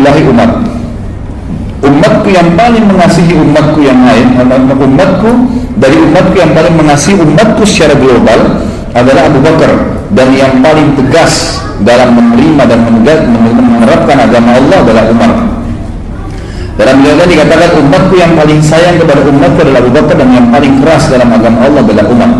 wahai Umar, umatku yang paling mengasihi umatku yang lain, umatku dari umatku yang paling mengasihi umatku secara global adalah Abu Bakar, dan yang paling tegas dalam menerima dan menerapkan agama Allah adalah Umar. Dalam riwayat dikatakan umatku yang paling sayang kepada umatku adalah Abu Bakar, dan yang paling keras dalam agama Allah adalah Umar.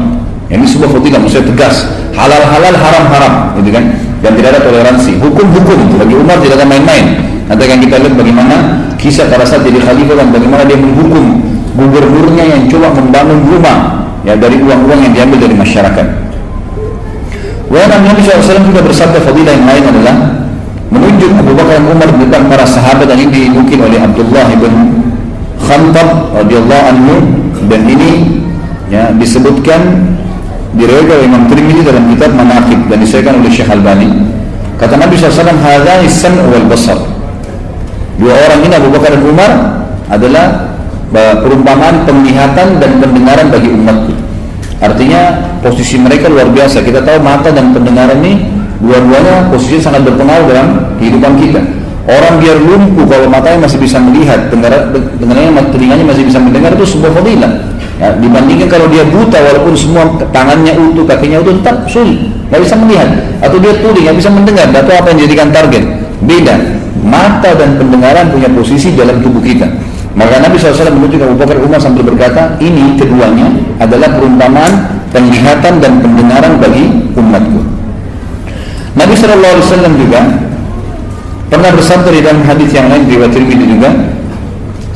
Ini sebuah fadilah, maksudnya tegas, halal halal, haram haram, gitu kan? Dan tidak ada toleransi. Hukum-hukum itu bagi Umar tidak ada main-main. Nanti akan kita lihat bagaimana kisah pada saat jadi khalifah dan bagaimana dia menghukum gubernurnya yang coba membangun rumah ya dari uang-uang yang diambil dari masyarakat. Nabi SAW juga bersabda fadilah yang lain adalah menunjuk Abu Bakar dan Umar tentang para sahabat, dan ini dinukil oleh Abdullah bin Khantab radhiyallahu anhu, dan ini ya disebutkan diriwayatkan oleh Imam Tirmidzi dalam kitab Manaqib dan disahihkan oleh Syekh Albani. Kata Nabi SAW, hadzani as-sam' wal basar. Dua orang ini Abu Bakar dan Umar adalah perumpamaan penglihatan dan pendengaran bagi umatku. Artinya posisi mereka luar biasa. Kita tahu mata dan pendengaran ini dua-duanya posisi sangat berpengaruh dalam kehidupan kita. Orang biar lumpuh kalau matanya masih bisa melihat, telinganya masih bisa mendengar, itu sebuah fadilah. Ya, dibandingkan kalau dia buta walaupun semua tangannya utuh, kakinya utuh, tetap sulit, nggak bisa melihat. Atau dia tuli, nggak bisa mendengar. Atau apa yang dijadikan target? Beda. Mata dan pendengaran punya posisi dalam tubuh kita. Maka Nabi SAW menunjuk Abu Bakar Umar sambil berkata, ini keduanya adalah perumpamaan penglihatan dan pendengaran bagi umatku. Nabi SAW juga pernah bersabda di dalam hadis yang lain riwayat Tirmidzi juga,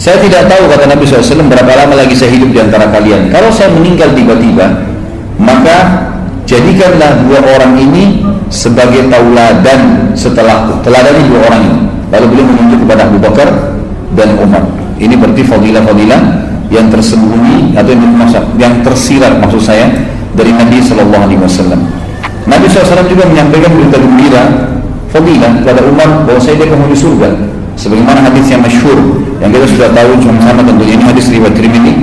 saya tidak tahu, kata Nabi SAW, berapa lama lagi saya hidup di antara kalian. Kalau saya meninggal tiba-tiba, maka jadikanlah dua orang ini sebagai tauladan setelahku. Teladani dua orang ini. Lalu beliau menunjuk kepada Abu Bakar dan Umar. Ini berarti fadilah-fadilah yang tersembunyi atau yang tersirat maksud saya dari Nabi SAW. Nabi SAW juga menyampaikan berita gembira fadilah kepada Umar bahwa saya dia penghuni surga. Sebagaimana hadis yang masyhur yang kita sudah tahu sama-sama tentunya, ini hadis riwayat Tirmidzi.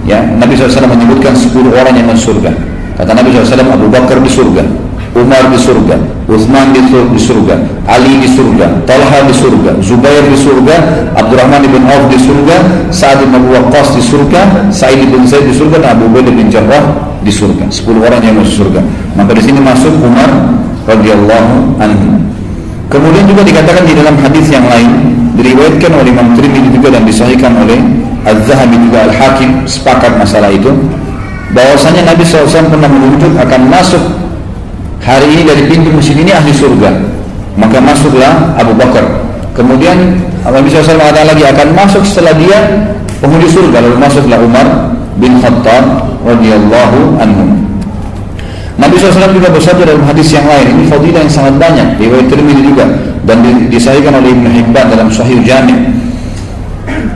Ya, Nabi SAW menyebutkan 10 orang yang masuk surga. Kata Nabi SAW, Abu Bakar di surga, Umar di surga, Utsman di surga, Ali di surga, Talha di surga, Zubair di surga, Abdurrahman bin Auf di surga, Sa'ad bin Abi Waqqas di surga, Sa'id bin Zaid di surga, dan Abu Ubaidah bin Jarrah di surga. 10 orang yang masuk surga. Maka di sini masuk Umar radhiyallahu anhu. Kemudian juga dikatakan di dalam hadis yang lain, diriwayatkan oleh Imam Tirmidzi juga dan disahihkan oleh Az-Zahabi juga Al-Hakim, sepakat masalah itu, bahwasanya Nabi SAW pernah menunjuk akan masuk hari ini dari pintu masjid ini ahli surga, maka masuklah Abu Bakar. Kemudian Nabi SAW mengatakan lagi akan masuk setelah dia penghuni surga, lalu masuklah Umar bin Khattab radhiyallahu anhu. Nabi SAW juga bersabda dalam hadis yang lain, ini fadilah yang sangat banyak, riwayat Tirmidzi juga dan disahihkan oleh Ibnu Hibban dalam Sahih Jami'.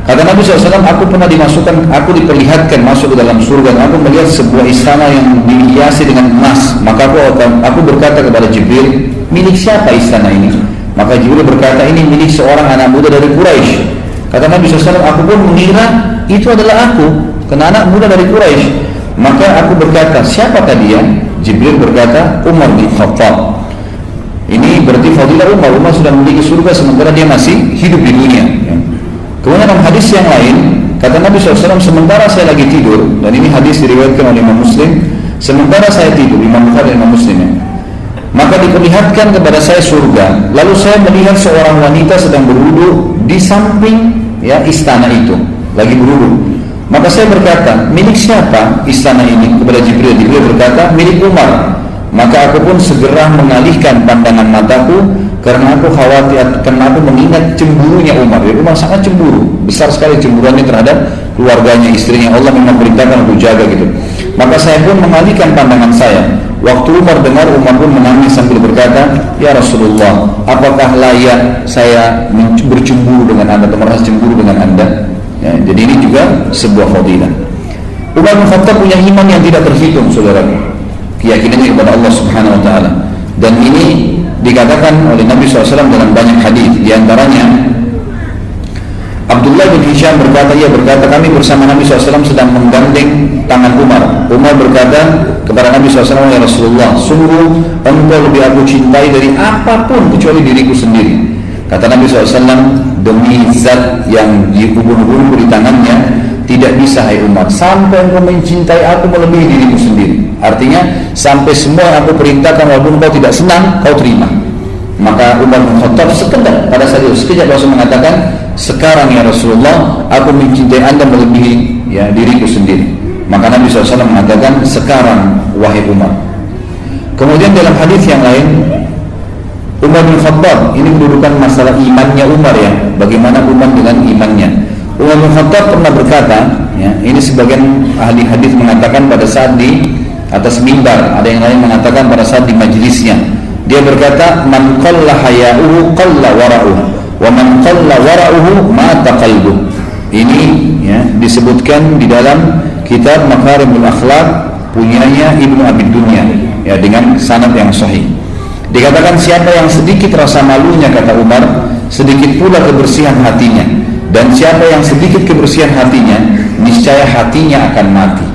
Kata Nabi SAW, aku pernah dimasukkan, aku diperlihatkan masuk ke dalam surga, dan aku melihat sebuah istana yang dihiasi dengan emas. Maka aku berkata kepada Jibril, milik siapa istana ini? Maka Jibril berkata, ini milik seorang anak muda dari Quraisy. Kata Nabi SAW, aku pun mengira itu adalah aku, karena anak muda dari Quraisy. Maka aku berkata, siapakah dia? Jibril berkata, Umar bin Khattab. Ini berarti fadilah Umar. Umar sudah memiliki surga sementara dia masih hidup di dunia. Kemudian dalam hadis yang lain, kata Nabi SAW, sementara saya lagi tidur, dan ini hadis diriwayatkan oleh Imam Muslim, sementara saya tidur, Imam Bukhari dan Imam Muslim, maka diperlihatkan kepada saya surga. Lalu saya melihat seorang wanita sedang berwudu di samping istana itu, lagi berwudu. Maka saya berkata, milik siapa istana ini? Kepada Jibril. Jibril berkata, milik Umar. Maka aku pun segera mengalihkan pandangan mataku karena aku khawatir, karena aku mengingat cemburunya Umar. Jadi Umar sangat cemburu, besar sekali cemburuannya terhadap keluarganya, istrinya. Allah memang perintahkan untuk jaga gitu. Maka saya pun mengalihkan pandangan saya. Waktu Umar dengar, Umar pun menangis sambil berkata, ya Rasulullah, apakah layak saya bercemburu dengan anda atau merasa cemburu dengan anda? Ya, jadi ini juga sebuah fadilah. Umar bin Khattab punya iman yang tidak terhitung, saudaraku, keyakinannya kepada Allah Subhanahu Wa Taala. Dan ini dikatakan oleh Nabi SAW dalam banyak hadis. Di antaranya Abdullah bin Hisham berkata, ia berkata, kami bersama Nabi SAW sedang menggandeng tangan Umar. Umar berkata kepada Nabi SAW, ya Rasulullah, sungguh engkau lebih aku cintai dari apapun kecuali diriku sendiri. Kata Nabi SAW, demi zat yang dihubung-hubung di tangannya, tidak bisa hai Umar, sampai engkau mencintai aku melebihi dirimu sendiri. Artinya sampai semua yang aku perintahkan walaupun kau tidak senang, kau terima. Maka Umar bin Khattab sekedar pada saat itu sekejap langsung mengatakan, sekarang ya Rasulullah, aku mencintai anda melebihi ya diriku sendiri. Maka Nabi SAW mengatakan, sekarang wahai Umar. Kemudian dalam hadis yang lain, Umar bin Khattab, ini mendudukan masalah imannya Umar ya, bagaimana Umar dengan imannya. Umar bin Khattab pernah berkata, ya, ini sebagian ahli hadis mengatakan pada saat di atas mimbar, ada yang lain mengatakan pada saat di majlisnya. Dia berkata, man qalla haya'uhu qalla wara'uhu, wa man qalla wara'uhu mata qalbuhu. Ini ya, disebutkan di dalam kitab Makarimul Akhlaq punyanya Ibnu Abi Dunya ya, dengan sanad yang sahih. Dikatakan siapa yang sedikit rasa malunya, kata Umar, sedikit pula kebersihan hatinya. Dan siapa yang sedikit kebersihan hatinya, niscaya hatinya akan mati.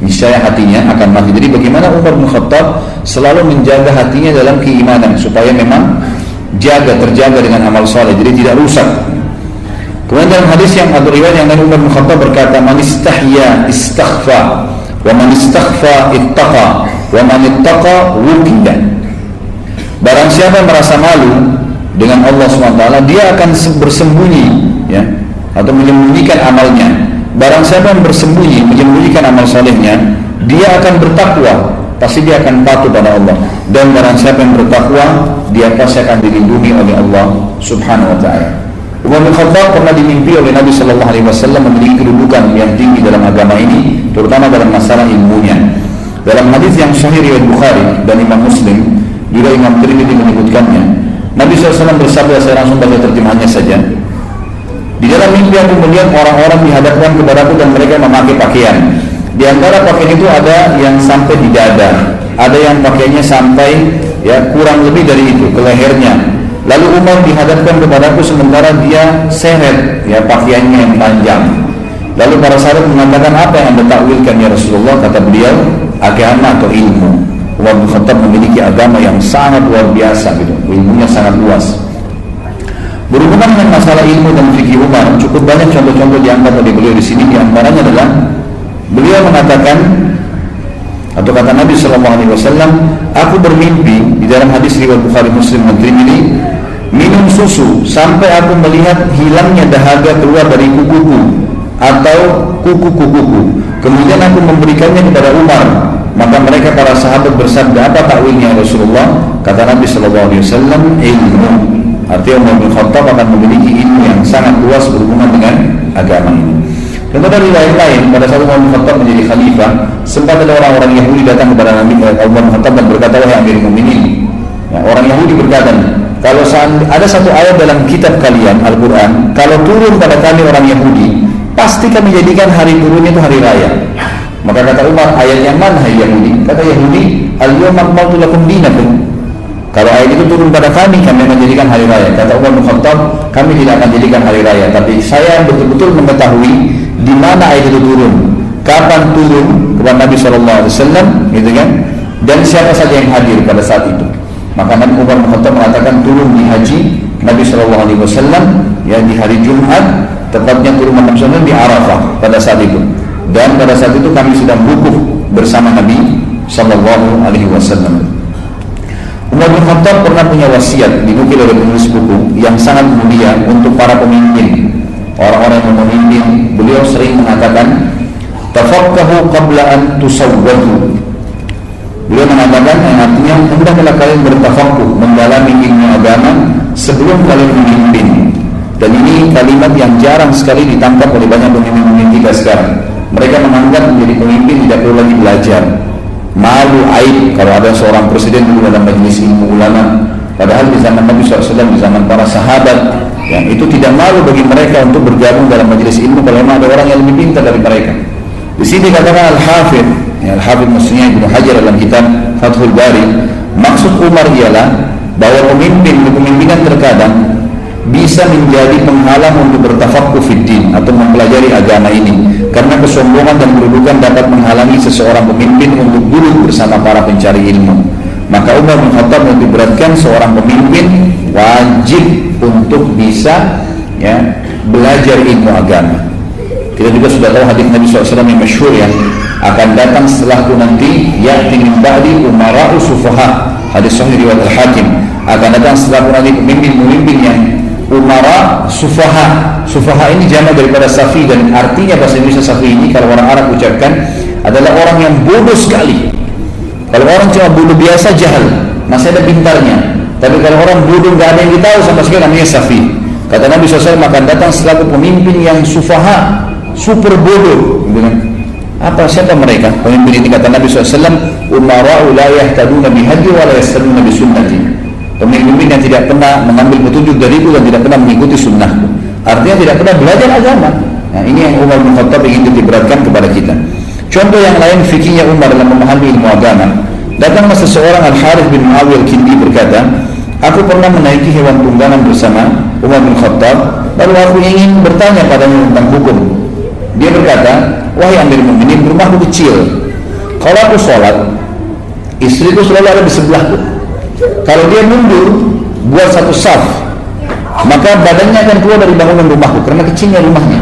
Niscaya hatinya akan mati. Jadi bagaimana Umar bin Khattab selalu menjaga hatinya dalam keimanan supaya memang terjaga dengan amal saleh, jadi tidak rusak. Kemudian dalam hadis yang atau riwayat yang lain, Umar bin Khattab berkata, man istahya istaghfa, wa man istaghfa ittaqa, wa man ittaqa wuqida. Barang siapa merasa malu dengan Allah SWT, dia akan bersembunyi ya, atau menyembunyikan amalnya. Barang siapa yang bersembunyi, menyembunyikan amal salehnya, dia akan bertakwa, pasti dia akan patuh pada Allah. Dan barang siapa yang bertakwa, dia pasti akan dilindungi oleh Allah Subhanahu wa ta'ala. Umar bin Khattab pernah dimimpi oleh Nabi SAW memiliki kedudukan yang tinggi dalam agama ini, terutama dalam masalah ilmunya. Dalam hadis yang sahih riwayat Bukhari dan Imam Muslim, juga Imam Tirmidzi menyebutkannya, Nabi SAW bersabda, saya langsung baca terjemahannya saja. Di dalam mimpi aku melihat orang-orang dihadapkan kepadaku dan mereka memakai pakaian. Di antara pakaian itu ada yang sampai di dada, ada yang pakaiannya sampai ya kurang lebih dari itu ke lehernya. Lalu Umar dihadapkan kepadaku sementara dia seret ya pakaiannya yang panjang. Lalu para sahabat mengatakan, apa yang anda takwilkan ya Rasulullah? Kata beliau, agama atau ilmu. Umar bin Khattab memiliki agama yang sangat luar biasa gitu, ilmunya sangat luas. Berhubungan dengan masalah ilmu dan fikih Umar, cukup banyak contoh-contoh diangkat oleh beliau di sini. Di antaranya adalah beliau mengatakan, atau kata Nabi SAW, aku bermimpi, di dalam hadis riwayat Bukhari Muslim dan Tirmidzi, minum susu sampai aku melihat hilangnya dahaga keluar dari kukuku atau kuku-kukuku. Kemudian aku memberikannya kepada Umar. Maka mereka para sahabat bersabda, apa takwilnya Rasulullah? Kata Nabi SAW, ilmu. Artinya Umar bin Khattab akan memiliki ilmu yang sangat luas berhubungan dengan agama ini. Contoh dari lain-lain, pada saat Umar bin Khattab menjadi khalifah, sempat ada orang-orang Yahudi datang kepada Nabi Umar bin Khattab dan berkata, wahai Amirul Mukminin, ya, orang Yahudi berkata, kalau ada satu ayat dalam kitab kalian Al-Quran, kalau turun pada kami orang Yahudi, pasti kami jadikan hari turunnya itu hari raya. Maka kata Umar, ayat yang mana hai Yahudi? Kata Yahudi, al-yawma akmaltu lakum dinakum. Kalau ayat itu turun pada kami akan jadikan hari raya. Kata Umar bin Khattab, kami tidak akan jadikan hari raya, tapi saya betul-betul mengetahui di mana ayat itu turun, kapan turun kepada Nabi SAW, gitu kan? Dan siapa saja yang hadir pada saat itu. Maka Nabi Umar bin Khattab mengatakan turun di haji Nabi SAW ya di hari Jumat, tepatnya turun Nabi SAW di Arafah pada saat itu. Dan pada saat itu kami sedang wukuf bersama Nabi SAW. Umar bin Khattab pernah punya wasiat dinukil oleh penulis buku yang sangat mulia untuk para pemimpin, orang-orang yang memimpin. Beliau sering mengatakan, tafaqahu qabla an tusawwadu. Beliau mengatakan yang artinya, hendaklah kalian bertafakuh, mendalami ilmu agama sebelum kalian memimpin. Dan ini kalimat yang jarang sekali ditangkap oleh banyak pemimpin kita sekarang. Mereka menganggap menjadi pemimpin tidak perlu lagi belajar. Malu, aib kalau ada seorang presiden dulu dalam majelis ilmu ulama. Padahal di zaman Nabi SAW, di zaman para sahabat, yang itu tidak malu bagi mereka untuk bergabung dalam majelis ilmu kalau memang ada orang yang lebih pintar dari mereka. Di sini katakan Al-Hafidh, ya, Al-Hafidh maksudnya Ibnu Hajar dalam kitab Fathul Bari, maksud Umar ialah bahwa kepemimpinan terkadang bisa menjadi penghalang untuk bertafakuh fiddin atau mempelajari agama ini, karena kesombongan dan kedudukan dapat menghalangi seseorang pemimpin untuk duduk bersama para pencari ilmu. Maka Umar bin Khattab menitikberatkan seorang pemimpin wajib untuk bisa ya, belajar ilmu agama. Kita juga sudah tahu hadis Nabi SAW yang masyhur ya, akan datang setelahku nanti ya'ti min ba'di umara'u sufaha, hadis sahih riwayat Al-Hakim, akan datang setelahku nanti pemimpin-pemimpin yang umara sufaha. Sufaha ini jamak daripada safi, dan artinya bahasa Indonesia safi ini kalau orang Arab ucapkan adalah orang yang bodoh sekali. Kalau orang cuma bodoh biasa, jahal, masih ada pintarnya. Tapi kalau orang bodoh nggak ada yang ditahu sama sekali, namanya safi. Kata Nabi SAW akan datang setelahku pemimpin yang sufaha, super bodoh, gitu kan? Siapa mereka? Pemimpin ini kata Nabi SAW, umara'u la yahtaduna bihadi wa la yastaduna bisunnati. Pemimpin yang tidak pernah mengambil petunjuk dariku dan tidak pernah mengikuti sunnahku. Artinya tidak pernah belajar agama. Nah, ini yang Umar bin Khattab ingin diberatkan kepada kita. Contoh yang lain fikihnya Umar dalam memahami ilmu agama. Datanglah seseorang Al-Harith bin Muawiyah Al-Kindi berkata, aku pernah menaiki hewan tunggangan bersama Umar bin Khattab, lalu aku ingin bertanya padanya tentang hukum. Dia berkata, wahai Amir Mu'minin, rumahku kecil. Kalau aku sholat, istriku selalu ada di sebelahku. Kalau dia mundur, buat satu saf, maka badannya akan keluar dari bangunan rumahku, karena kecilnya rumahnya.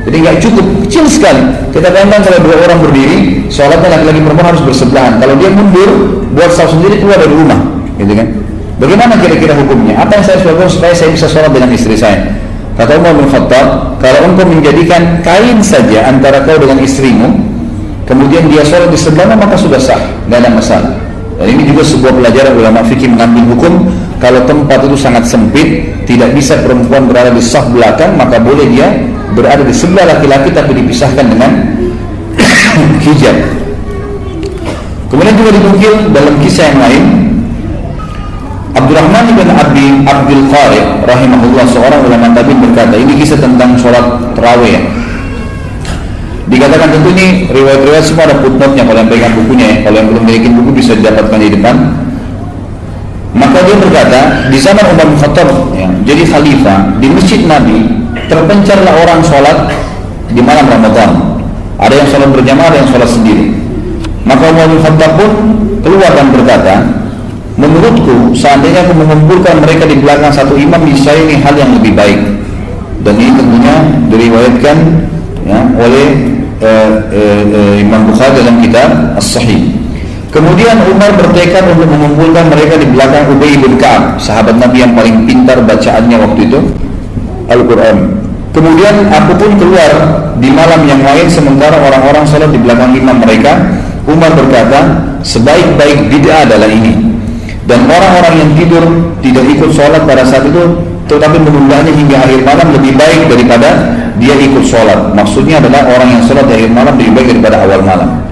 Jadi nggak cukup, kecil sekali. Kita bayangkan kalau dua orang berdiri, sholatnya laki-laki perempuan harus bersebelahan. Kalau dia mundur, buat saf sendiri keluar dari rumah, gitu kan? Bagaimana kira-kira hukumnya? Apa yang saya lakukan supaya saya bisa sholat dengan istri saya? Kata Umar bin Khattab, kalau engkau menjadikan kain saja antara kau dengan istrimu, kemudian dia sholat di sebelahnya, maka sudah sah, tidak ada masalah. Dan ini juga sebuah pelajaran ulama fikih mengambil hukum, kalau tempat itu sangat sempit, tidak bisa perempuan berada di saf belakang, maka boleh dia berada di sebelah laki-laki tapi dipisahkan dengan hijab. Kemudian juga dinukil dalam kisah yang lain, Abdurrahman bin Abdul Qari rahimahullah, seorang ulama tabi'in berkata, ini kisah tentang sholat tarawih. Dikatakan tentu ini riwayat-riwayat semua ada footnote-nya kalau yang pegang bukunya ya. Kalau yang belum memiliki buku bisa didapatkan di depan. Maka dia berkata, di zaman Umar bin Khattab ya, jadi khalifah, di masjid Nabi terpencarlah orang sholat di malam Ramadan. Ada yang sholat berjamaah, ada yang sholat sendiri. Maka Umar bin Khattab pun keluar dan berkata, menurutku seandainya aku mengumpulkan mereka di belakang satu imam, niscaya ini hal yang lebih baik. Dan ini tentunya diriwayatkan ya, oleh Imam Bukhari dalam kitab As-Sahih. Kemudian Umar bertekad untuk mengumpulkan mereka di belakang Ubay bin Ka'ab, sahabat Nabi yang paling pintar bacaannya waktu itu Al-Quran. Kemudian aku pun keluar di malam yang lain sementara orang-orang salat di belakang imam mereka. Umar berkata, sebaik-baik bid'ah adalah ini, dan orang-orang yang tidur tidak ikut sholat pada saat itu tetapi menundanya hingga akhir malam lebih baik daripada dia ikut sholat. Maksudnya adalah orang yang sholat di akhir malam lebih baik daripada awal malam.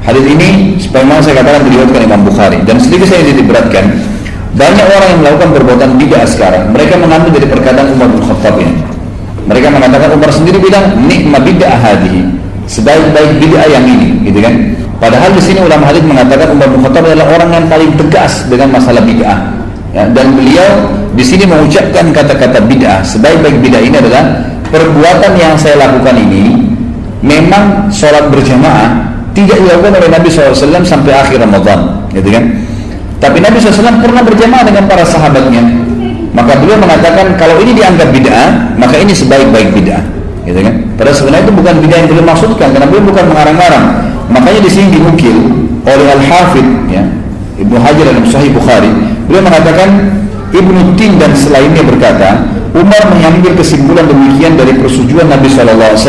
Hadis ini sebagaimana saya katakan diriwayatkan Imam Bukhari. Dan sedikit saya diberatkan, banyak orang yang melakukan perbuatan bid'ah sekarang, mereka mengambil dari perkataan Umar bin Khattab ini. Mereka mengatakan, Umar sendiri bilang, nikma bid'ah hadihi, sebaik-baik bid'ah yang ini, gitu kan? Padahal di sini ulama hadis mengatakan Umar bin Khattab adalah orang yang paling tegas dengan masalah bid'ah. Ya, dan beliau di sini mengucapkan kata-kata bid'ah. Sebaik-baik bid'ah ini adalah perbuatan yang saya lakukan ini memang sholat berjamaah tidak dilakukan oleh Nabi SAW sampai akhir Ramadan, gitu kan? Tapi Nabi SAW pernah berjamaah dengan para sahabatnya. Maka beliau mengatakan kalau ini dianggap bid'ah, maka ini sebaik-baik bid'ah, gitu kan? Padahal sebenarnya itu bukan bid'ah yang beliau maksudkan, karena beliau bukan mengarang-arang. Makanya di sini dinukil oleh Al-Hafidh ya, Ibnu Hajar dalam Sahih Bukhari, beliau mengatakan Ibnu Tin dan selainnya berkata, Umar mengambil kesimpulan demikian dari persetujuan Nabi SAW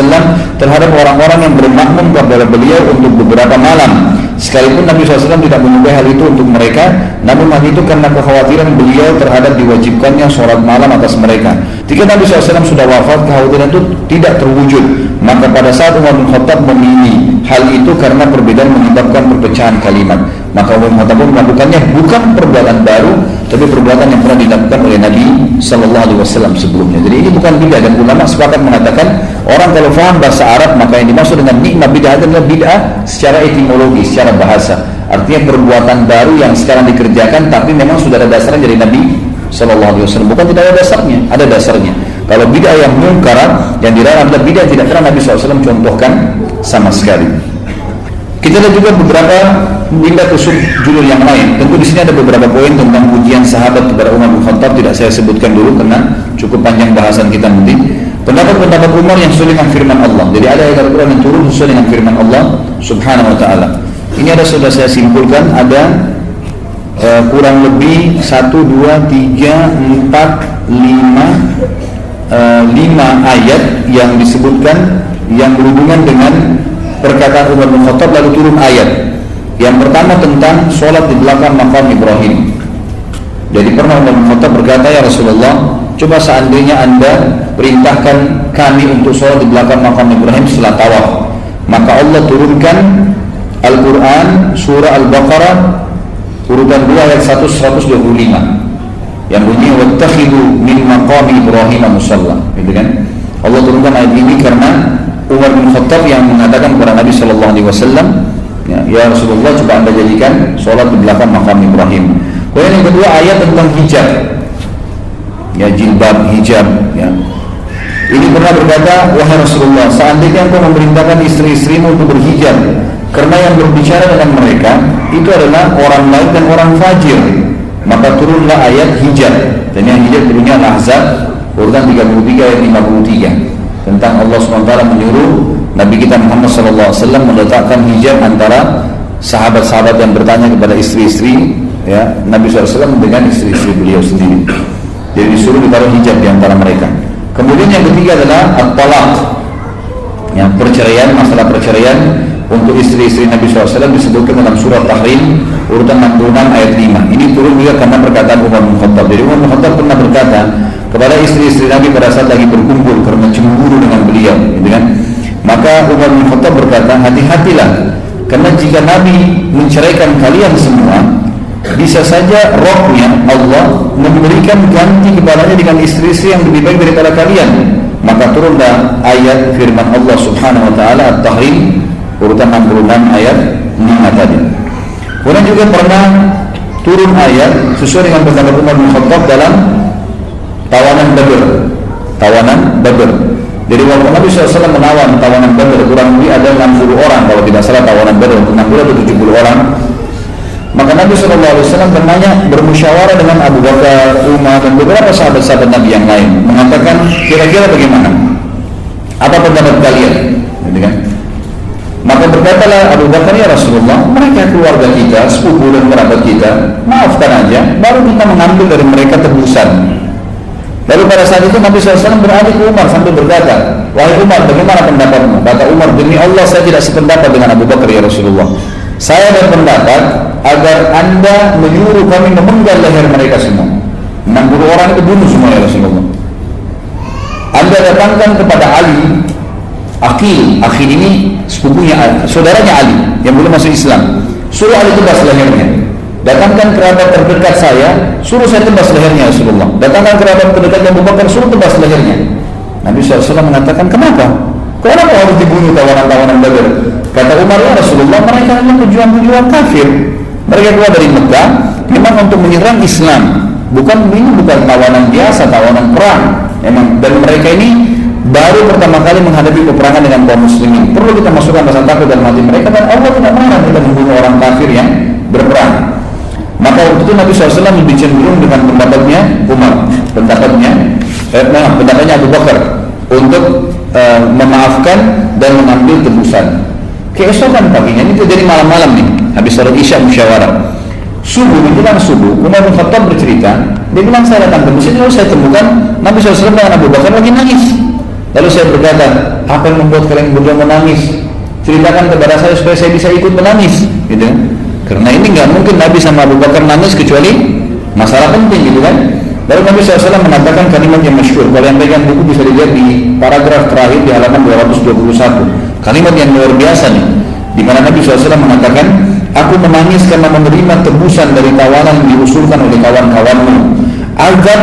terhadap orang-orang yang bermakmum kepada beliau untuk beberapa malam, sekalipun Nabi SAW tidak menyukai hal itu untuk mereka, namun hal itu karena kekhawatiran beliau terhadap diwajibkannya sholat malam atas mereka. Ketika Nabi SAW sudah wafat, kekhawatiran itu tidak terwujud. Maka pada saat Umar bin Khattab memilih hal itu karena perbedaan menyebabkan perpecahan kalimat, maka Umar bin Khattab pun melakukannya bukan perbuatan baru, tapi perbuatan yang pernah dilakukan oleh Nabi SAW sebelumnya. Jadi ini bukan bid'ah, dan ulama sepakat mengatakan orang kalau faham bahasa Arab, maka yang dimaksud dengan nikmah bid'ah adalah bid'ah secara etimologi, secara bahasa. Artinya perbuatan baru yang sekarang dikerjakan tapi memang sudah ada dasarnya dari Nabi SAW. Bukan tidak ada dasarnya, ada dasarnya. Kalau bid'ah yang mungkar yang dilarang adalah bid'ah tidak pernah Nabi SAW contohkan sama sekali. Kita Kita ada juga beberapa pindah ke judul yang lain. Tentu di sini ada beberapa poin tentang pujian sahabat kepada Umar bin Khattab, tidak saya sebutkan dulu karena cukup panjang bahasan kita nanti. Pendapat-pendapat Umar yang sesuai dengan firman Allah. Jadi ada ayat Al-Quran yang turun sesuai dengan firman Allah Subhanahu wa taala. Ini ada sudah saya simpulkan, ada kurang lebih 1, 2, 3, 4, 5 ayat yang disebutkan yang berhubungan dengan perkataan Umar bin Khattab, lalu turun ayat. Yang pertama tentang sholat di belakang makam Ibrahim. Jadi pernah Umar bin Khattab berkata, ya Rasulullah, coba seandainya Anda perintahkan kami untuk sholat di belakang makam Ibrahim setelah tawaf, maka Allah turunkan Al-Quran surah Al-Baqarah urutan 2 ayat 125 yang bunyi wattakhidhu min maqami Ibrahim musalla, gitu kan. Allah turunkan ayat ini karena Umar bin Khattab yang mengatakan kepada Nabi sallallahu alaihi wasallam, ya Rasulullah, coba Anda jadikan sholat di belakang makam Ibrahim. Kemudian yang kedua ayat tentang hijab, ya jilbab, hijab, ya. Ini pernah berkata, wahai Rasulullah, seandainya engkau memerintahkan istri-istrimu untuk berhijab, karena yang berbicara dengan mereka itu adalah orang lain dan orang fajir, maka turunlah ayat hijab. Dan yang hijab turunnya Al-Ahzab urutan 33 ayat 53 tentang Allah SWT menyuruh Nabi kita Muhammad SAW meletakkan hijab antara sahabat-sahabat yang bertanya kepada istri-istri, ya, Nabi SAW dengan istri-istri beliau sendiri. Jadi disuruh ditaruh hijab di antara mereka. Kemudian yang ketiga adalah at-talaq, yang perceraian, masalah perceraian untuk istri-istri Nabi SAW disebutkan dalam surah Tahrim urutan 66 ayat 5. Ini turun juga karena perkataan Umar bin Khattab. Jadi Umar bin Khattab pernah berkata kepada istri-istri Nabi pada saat lagi berkumpul karena cemburu dengan beliau, gitu kan. Maka Umar bin Khattab berkata, hati-hatilah, karena jika Nabi menceraikan kalian semua, bisa saja rohnya Allah memberikan ganti kepadanya dengan istri-istri yang lebih baik daripada kalian. Maka turunlah ayat firman Allah Subhanahu wa taala At-Tahrim urutan 66 ayat 5 tadi. Kemudian juga pernah turun ayat sesuai dengan pendapat Umar bin Khattab dalam tawanan Badr. Jadi waktu Nabi SAW menawan tawanan Badr, kurang lebih ada 60 orang kalau tidak salah tawanan Badr, 60 atau 70 orang. Maka Nabi SAW bermusyawarah dengan Abu Bakar, Umar dan beberapa sahabat-sahabat Nabi yang lain, mengatakan kira-kira bagaimana? Apa pendapat kalian? Gitu kan? Maka berkatalah Abu Bakar, ya Rasulullah, mereka keluarga kita, sepupu dan kerabat kita, maafkan aja, baru kita mengambil dari mereka tebusan. Lalu pada saat itu Nabi SAW beralih ke Umar sambil berkata, wahai Umar, bagaimana pendapatmu? Kata Umar, demi Allah saya tidak sependapat dengan Abu Bakar, ya Rasulullah. Saya berpendapat agar Anda menyuruh kami memenggal leher mereka semua. 60 orang itu bunuh semua, ya Rasulullah. Anda datangkan kepada Ali, Aqil ini sepupunya, saudaranya Ali yang belum masuk Islam. Suruh Ali tebas lehernya. Datangkan kerabat terdekat saya, suruh saya tebas lehernya, Rasulullah. Datangkan kerabat terdekat Abu Bakar, suruh tebas lehernya. Nabi SAW mengatakan, kenapa? Kenapa harus dibunuh tawanan-tawanan Badr? Kata Umar, ya Rasulullah, mereka adalah pejuang-pejuang kafir. Mereka keluar dari Mekah memang untuk menyerang Islam. Ini bukan tawanan biasa, tawanan perang. Memang, dan mereka ini baru pertama kali menghadapi peperangan dengan kaum muslimin. Perlu kita masukkan rasa takut dalam hati mereka, dan Allah tidak marah kita membunuh orang kafir yang berperang. Maka waktu itu Nabi SAW lebih cenderung dengan pendapatnya Umar, pendapatnya Abu Bakar untuk memaafkan dan mengambil tebusan. Keesokan paginya, ini terjadi malam-malam nih, habis salat Isya musyawarah. Menjelang subuh, Umar bin Khattab bercerita, dia bilang, saya datang ke masjid, lalu saya temukan Nabi SAW dengan Abu Bakar lagi nangis. Lalu saya berkata, apa yang membuat kalian berdua menangis? Ceritakan kepada saya supaya saya bisa ikut menangis, gitu kan? Karena ini nggak mungkin Nabi sama Abu Bakar nangis kecuali masalah penting, gitu kan? Lalu Nabi SAW mengatakan kalimat yang masyhur. Kalau yang pegang buku bisa dilihat di paragraf terakhir di halaman 221. Kalimat yang luar biasa nih, di mana Nabi SAW mengatakan, aku menangis karena menerima tebusan dari tawanan yang diusulkan oleh kawan-kawanmu, agar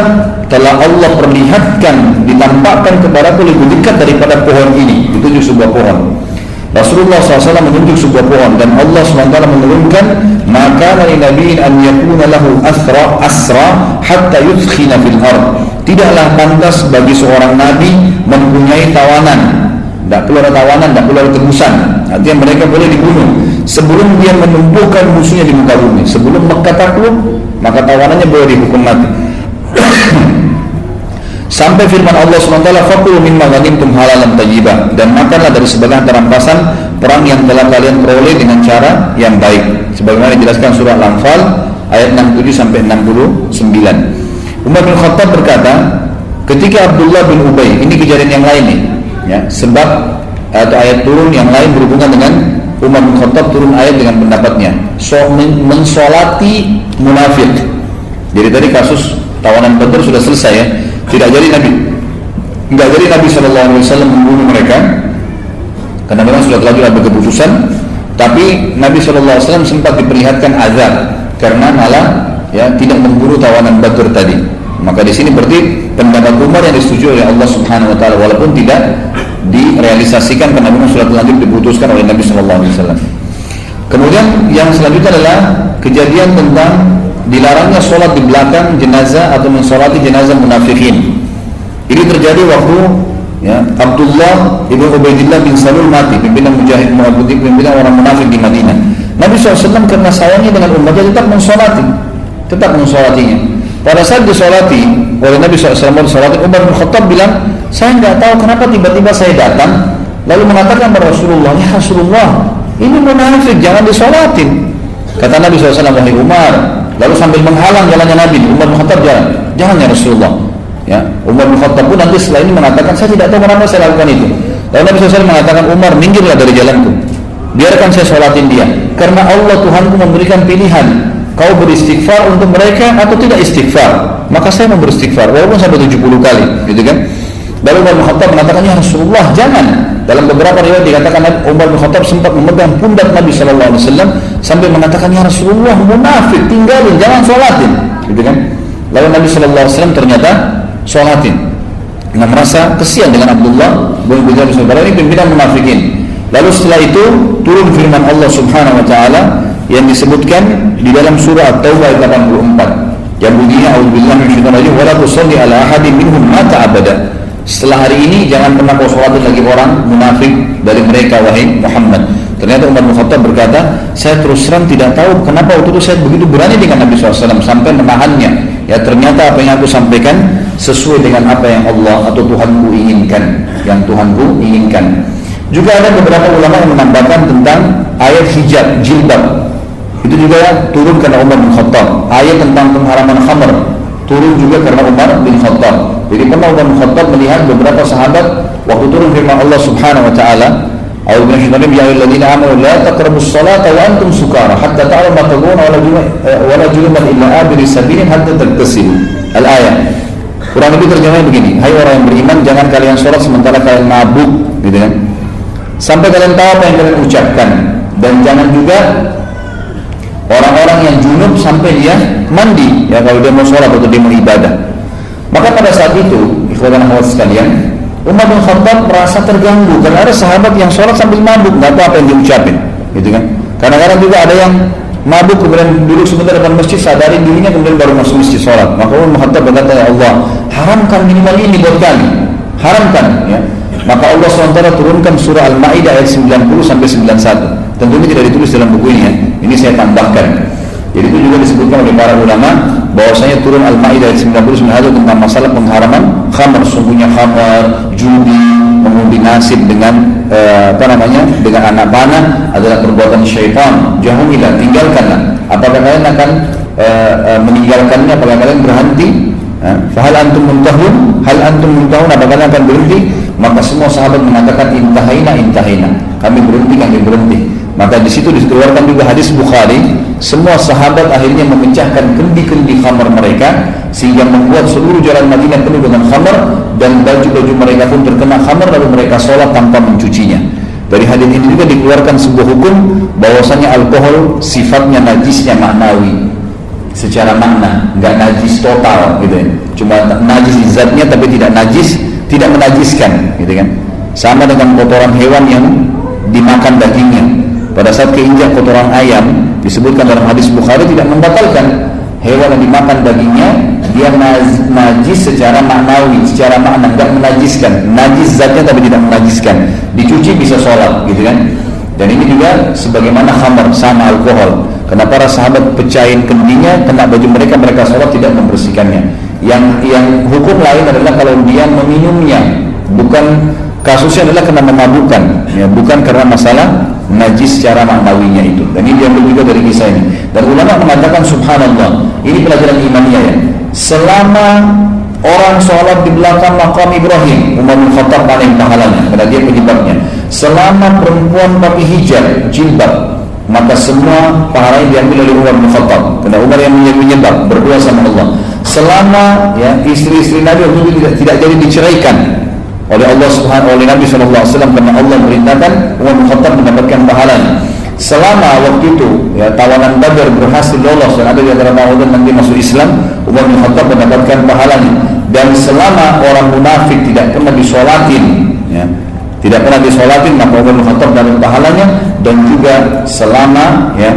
telah Allah perlihatkan, ditampakkan kepadaku lebih dekat daripada pohon ini. Ditunjuk sebuah pohon. Rasulullah SAW menunjuk sebuah pohon, dan Allah SWT menurunkan, maka dari Nabi an yakuna lahu asra hatta yudkhina fil ard. Tidaklah pantas bagi seorang nabi mempunyai tawanan, tidak perlu ada tawanan, tidak perlu ada tebusan. Artinya mereka boleh dibunuh sebelum dia menumbuhkan musuhnya di muka bumi. Sebelum Mekah takluk, maka tawanannya boleh dihukum mati. Sampai firman Allah SWT, "Fakulu mimma ghanimtum halalan thayyibah," dan makanlah dari sebagian rampasan perang yang telah kalian peroleh dengan cara yang baik. Sebagaimana dijelaskan surah Al-Anfal ayat 67 sampai 69. Umar bin Khattab berkata, ketika Abdullah bin Ubay, ini kejadian yang lain nih, ya, sebab atau ayat turun yang lain berhubungan dengan Umar bin Khattab, turun ayat dengan pendapatnya, mensolati munafik. Jadi tadi kasus tawanan Badar sudah selesai ya, tidak jadi Nabi SAW membunuh mereka karena memang sudah terlanjur ada keputusan. Tapi Nabi SAW sempat diperlihatkan azab karena malah ya tidak membunuh tawanan Badar tadi. Maka di sini berarti pendapat Umar yang disetujui oleh Allah Subhanahu Wa Taala, walaupun tidak direalisasikan karena memang sudah terlanjur diputuskan oleh Nabi SAW. Kemudian yang selanjutnya adalah kejadian tentang dilarangnya sholat di belakang jenazah atau mensolati jenazah munafikin. Ini terjadi waktu ya, Abdullah ibn Ubaidillah bin Salul mati, pimpinan mujahid, pimpinan orang munafik di Madinah. Nabi SAW karena sayangnya dengan umatnya tetap mensolatinya. Pada saat disolati oleh Nabi SAW, Umar bin Khattab bilang, saya nggak tahu kenapa tiba-tiba saya datang lalu mengatakan kepada Rasulullah, ya Rasulullah, ini munafik, jangan disolatin. Kata Nabi SAW, wahai Umar, lalu sambil menghalang jalannya Nabi, Umar bin Khattab jangan ya Rasulullah. Ya, Umar bin Khattab pun nanti setelah ini mengatakan, saya tidak tahu kenapa saya lakukan itu. Lalu Nabi SAW mengatakan, Umar, minggirlah dari jalanku, biarkan saya sholatin dia, karena Allah Tuhanku memberikan pilihan, kau beristighfar untuk mereka atau tidak istighfar, maka saya mau beristighfar walaupun sampai 70 kali, gitu kan. Lalu Umar bin Khattab mengatakan, ya Rasulullah, jangan. Dalam beberapa riwayat dikatakan Umar bin Khattab sempat memegang pundak Nabi SAW sampai mengatakan, ya Rasulullah, munafik, tinggalin, jangan sholatin, gitu kan. Lalu Nabi SAW ternyata sholatin. Nah, merasa kesian dengan Abdullah bin Ubay saudara ini pimpinan munafikin. Lalu setelah itu turun firman Allah Subhanahu Wa Taala yang disebutkan di dalam surah At-Taubah ayat 84, yang bunyinya, a'udzubillahi minasyaitonir rajim, wa la tusalli ala ahadin minhum mata abada. Setelah hari ini jangan pernah kau sholatin lagi orang munafik dari mereka, wahai Muhammad. Ternyata Umar bin Khattab berkata, saya terus terang tidak tahu kenapa waktu itu saya begitu berani dengan Nabi SAW sampai menahannya. Ya, ternyata apa yang aku sampaikan sesuai dengan apa yang Allah atau Tuhanku inginkan, yang Tuhanku inginkan. Juga ada beberapa ulama yang menambahkan tentang ayat hijab, jilbab. Itu juga turun karena Umar bin Khattab. Ayat tentang pengharaman khamr turun juga karena Umar bin Khattab. Jadi pernah Umar bin Khattab melihat beberapa sahabat waktu turun firman Allah Subhanahu Wa Taala, a'udzu billahi minasyaitonir rajim, ya ayyuhalladzina amanu la taqrabus salata wa antum sukara hatta ta'lamu ma taquluna wa la junuban illa abiri sabilin hatta taghtasilu. Al-ayat. Kurang lebih terjemahnya begini, hai orang yang beriman, jangan kalian sholat sementara kalian mabuk, gitu kan, sampai kalian tahu apa yang kalian ucapkan, dan jangan juga orang-orang yang junub sampai dia mandi, ya kalau dia mau sholat atau dia mau ibadah. Maka pada saat itu, ikhwan dan akhwat sekalian, Umar bin Khattab merasa terganggu karena ada sahabat yang sholat sambil mabuk, nggak tahu apa yang diucapin, gitu kan. Kadang-kadang juga ada yang mabuk kemudian duduk sebentar depan masjid, sadari dirinya kemudian baru masuk masjid sholat. Maka Umar bin Khattab berkata, ya Allah, haramkan minimal ini buat kami, haramkan, ya. Maka Allah SWT turunkan surah Al-Ma'idah ayat 90 sampai 91. Tentu ini tidak ditulis dalam buku ini ya, ini saya tambahkan. Jadi itu juga disebutkan oleh para ulama bahwasanya turun Al-Ma'idah ayat 99 tentang masalah pengharaman khamar. Sungguhnya khamar, judi, mengundi nasib dengan dengan anak panah adalah perbuatan syaitan. Jauhilah, tinggalkanlah. Apakah kalian akan meninggalkannya? Apakah kalian berhenti? Fahal antum muntahun? Hal antum muntahun? Apakah kalian akan berhenti? Maka semua sahabat mengatakan intahaina, kami berhenti. Maka di situ dikeluarkan juga hadis Bukhari, semua sahabat akhirnya memecahkan kendi-kendi khamar mereka sehingga membuat seluruh jalan Madinah penuh dengan khamar, dan baju-baju mereka pun terkena khamar, lalu mereka sholat tanpa mencucinya. Dari hadis ini juga dikeluarkan sebuah hukum bahwasanya alkohol sifatnya najisnya maknawi, secara makna, nggak najis total gitu ya. Cuma najis zatnya tapi tidak najis, tidak menajiskan, gitu kan. Sama dengan kotoran hewan yang dimakan dagingnya. Pada saat keinjak kotoran ayam, disebutkan dalam hadis Bukhari, tidak membatalkan. Hewan yang dimakan dagingnya, dia najis secara maknawi, secara makna, tidak menajiskan. Najis zatnya tapi tidak menajiskan. dicuci bisa sholat gitu kan. Dan ini juga sebagaimana khamar sama alkohol. Karena para sahabat pecahin kendinya, kena baju mereka, mereka sholat tidak membersihkannya. Yang hukum lain adalah kalau dia meminumnya, bukan kasusnya adalah kena memabukkan, ya, bukan karena masalah najis secara maknawinya itu. Dan ini diambil juga dari kisah ini. Dan ulama mengatakan subhanallah, ini pelajaran imaniyah ya. Selama orang sholat di belakang makam Ibrahim, Umar bin Khattab paling pahalanya, karena dia penyebabnya. Selama perempuan pakai hijab, jilbab, maka semua pahalanya diambil oleh Umar bin Khattab, karena Umar yang menyebab, berdoa sama Allah. Selama ya, istri-istri Nabi waktu itu tidak jadi diceraikan oleh Allah Subhanahu oleh Nabi SAW, karena Allah merintahkan, Umar bin Khattab mendapatkan pahalanya. Selama waktu itu ya, tawanan Badar berhasil lolos dan ada di antara tawanan nanti masuk Islam, Umar bin Khattab mendapatkan pahalanya. Dan selama orang munafik tidak pernah disolatin, ya, tidak pernah disolatin, maka Umar bin Khattab dapat pahalanya. Dan juga selama ya,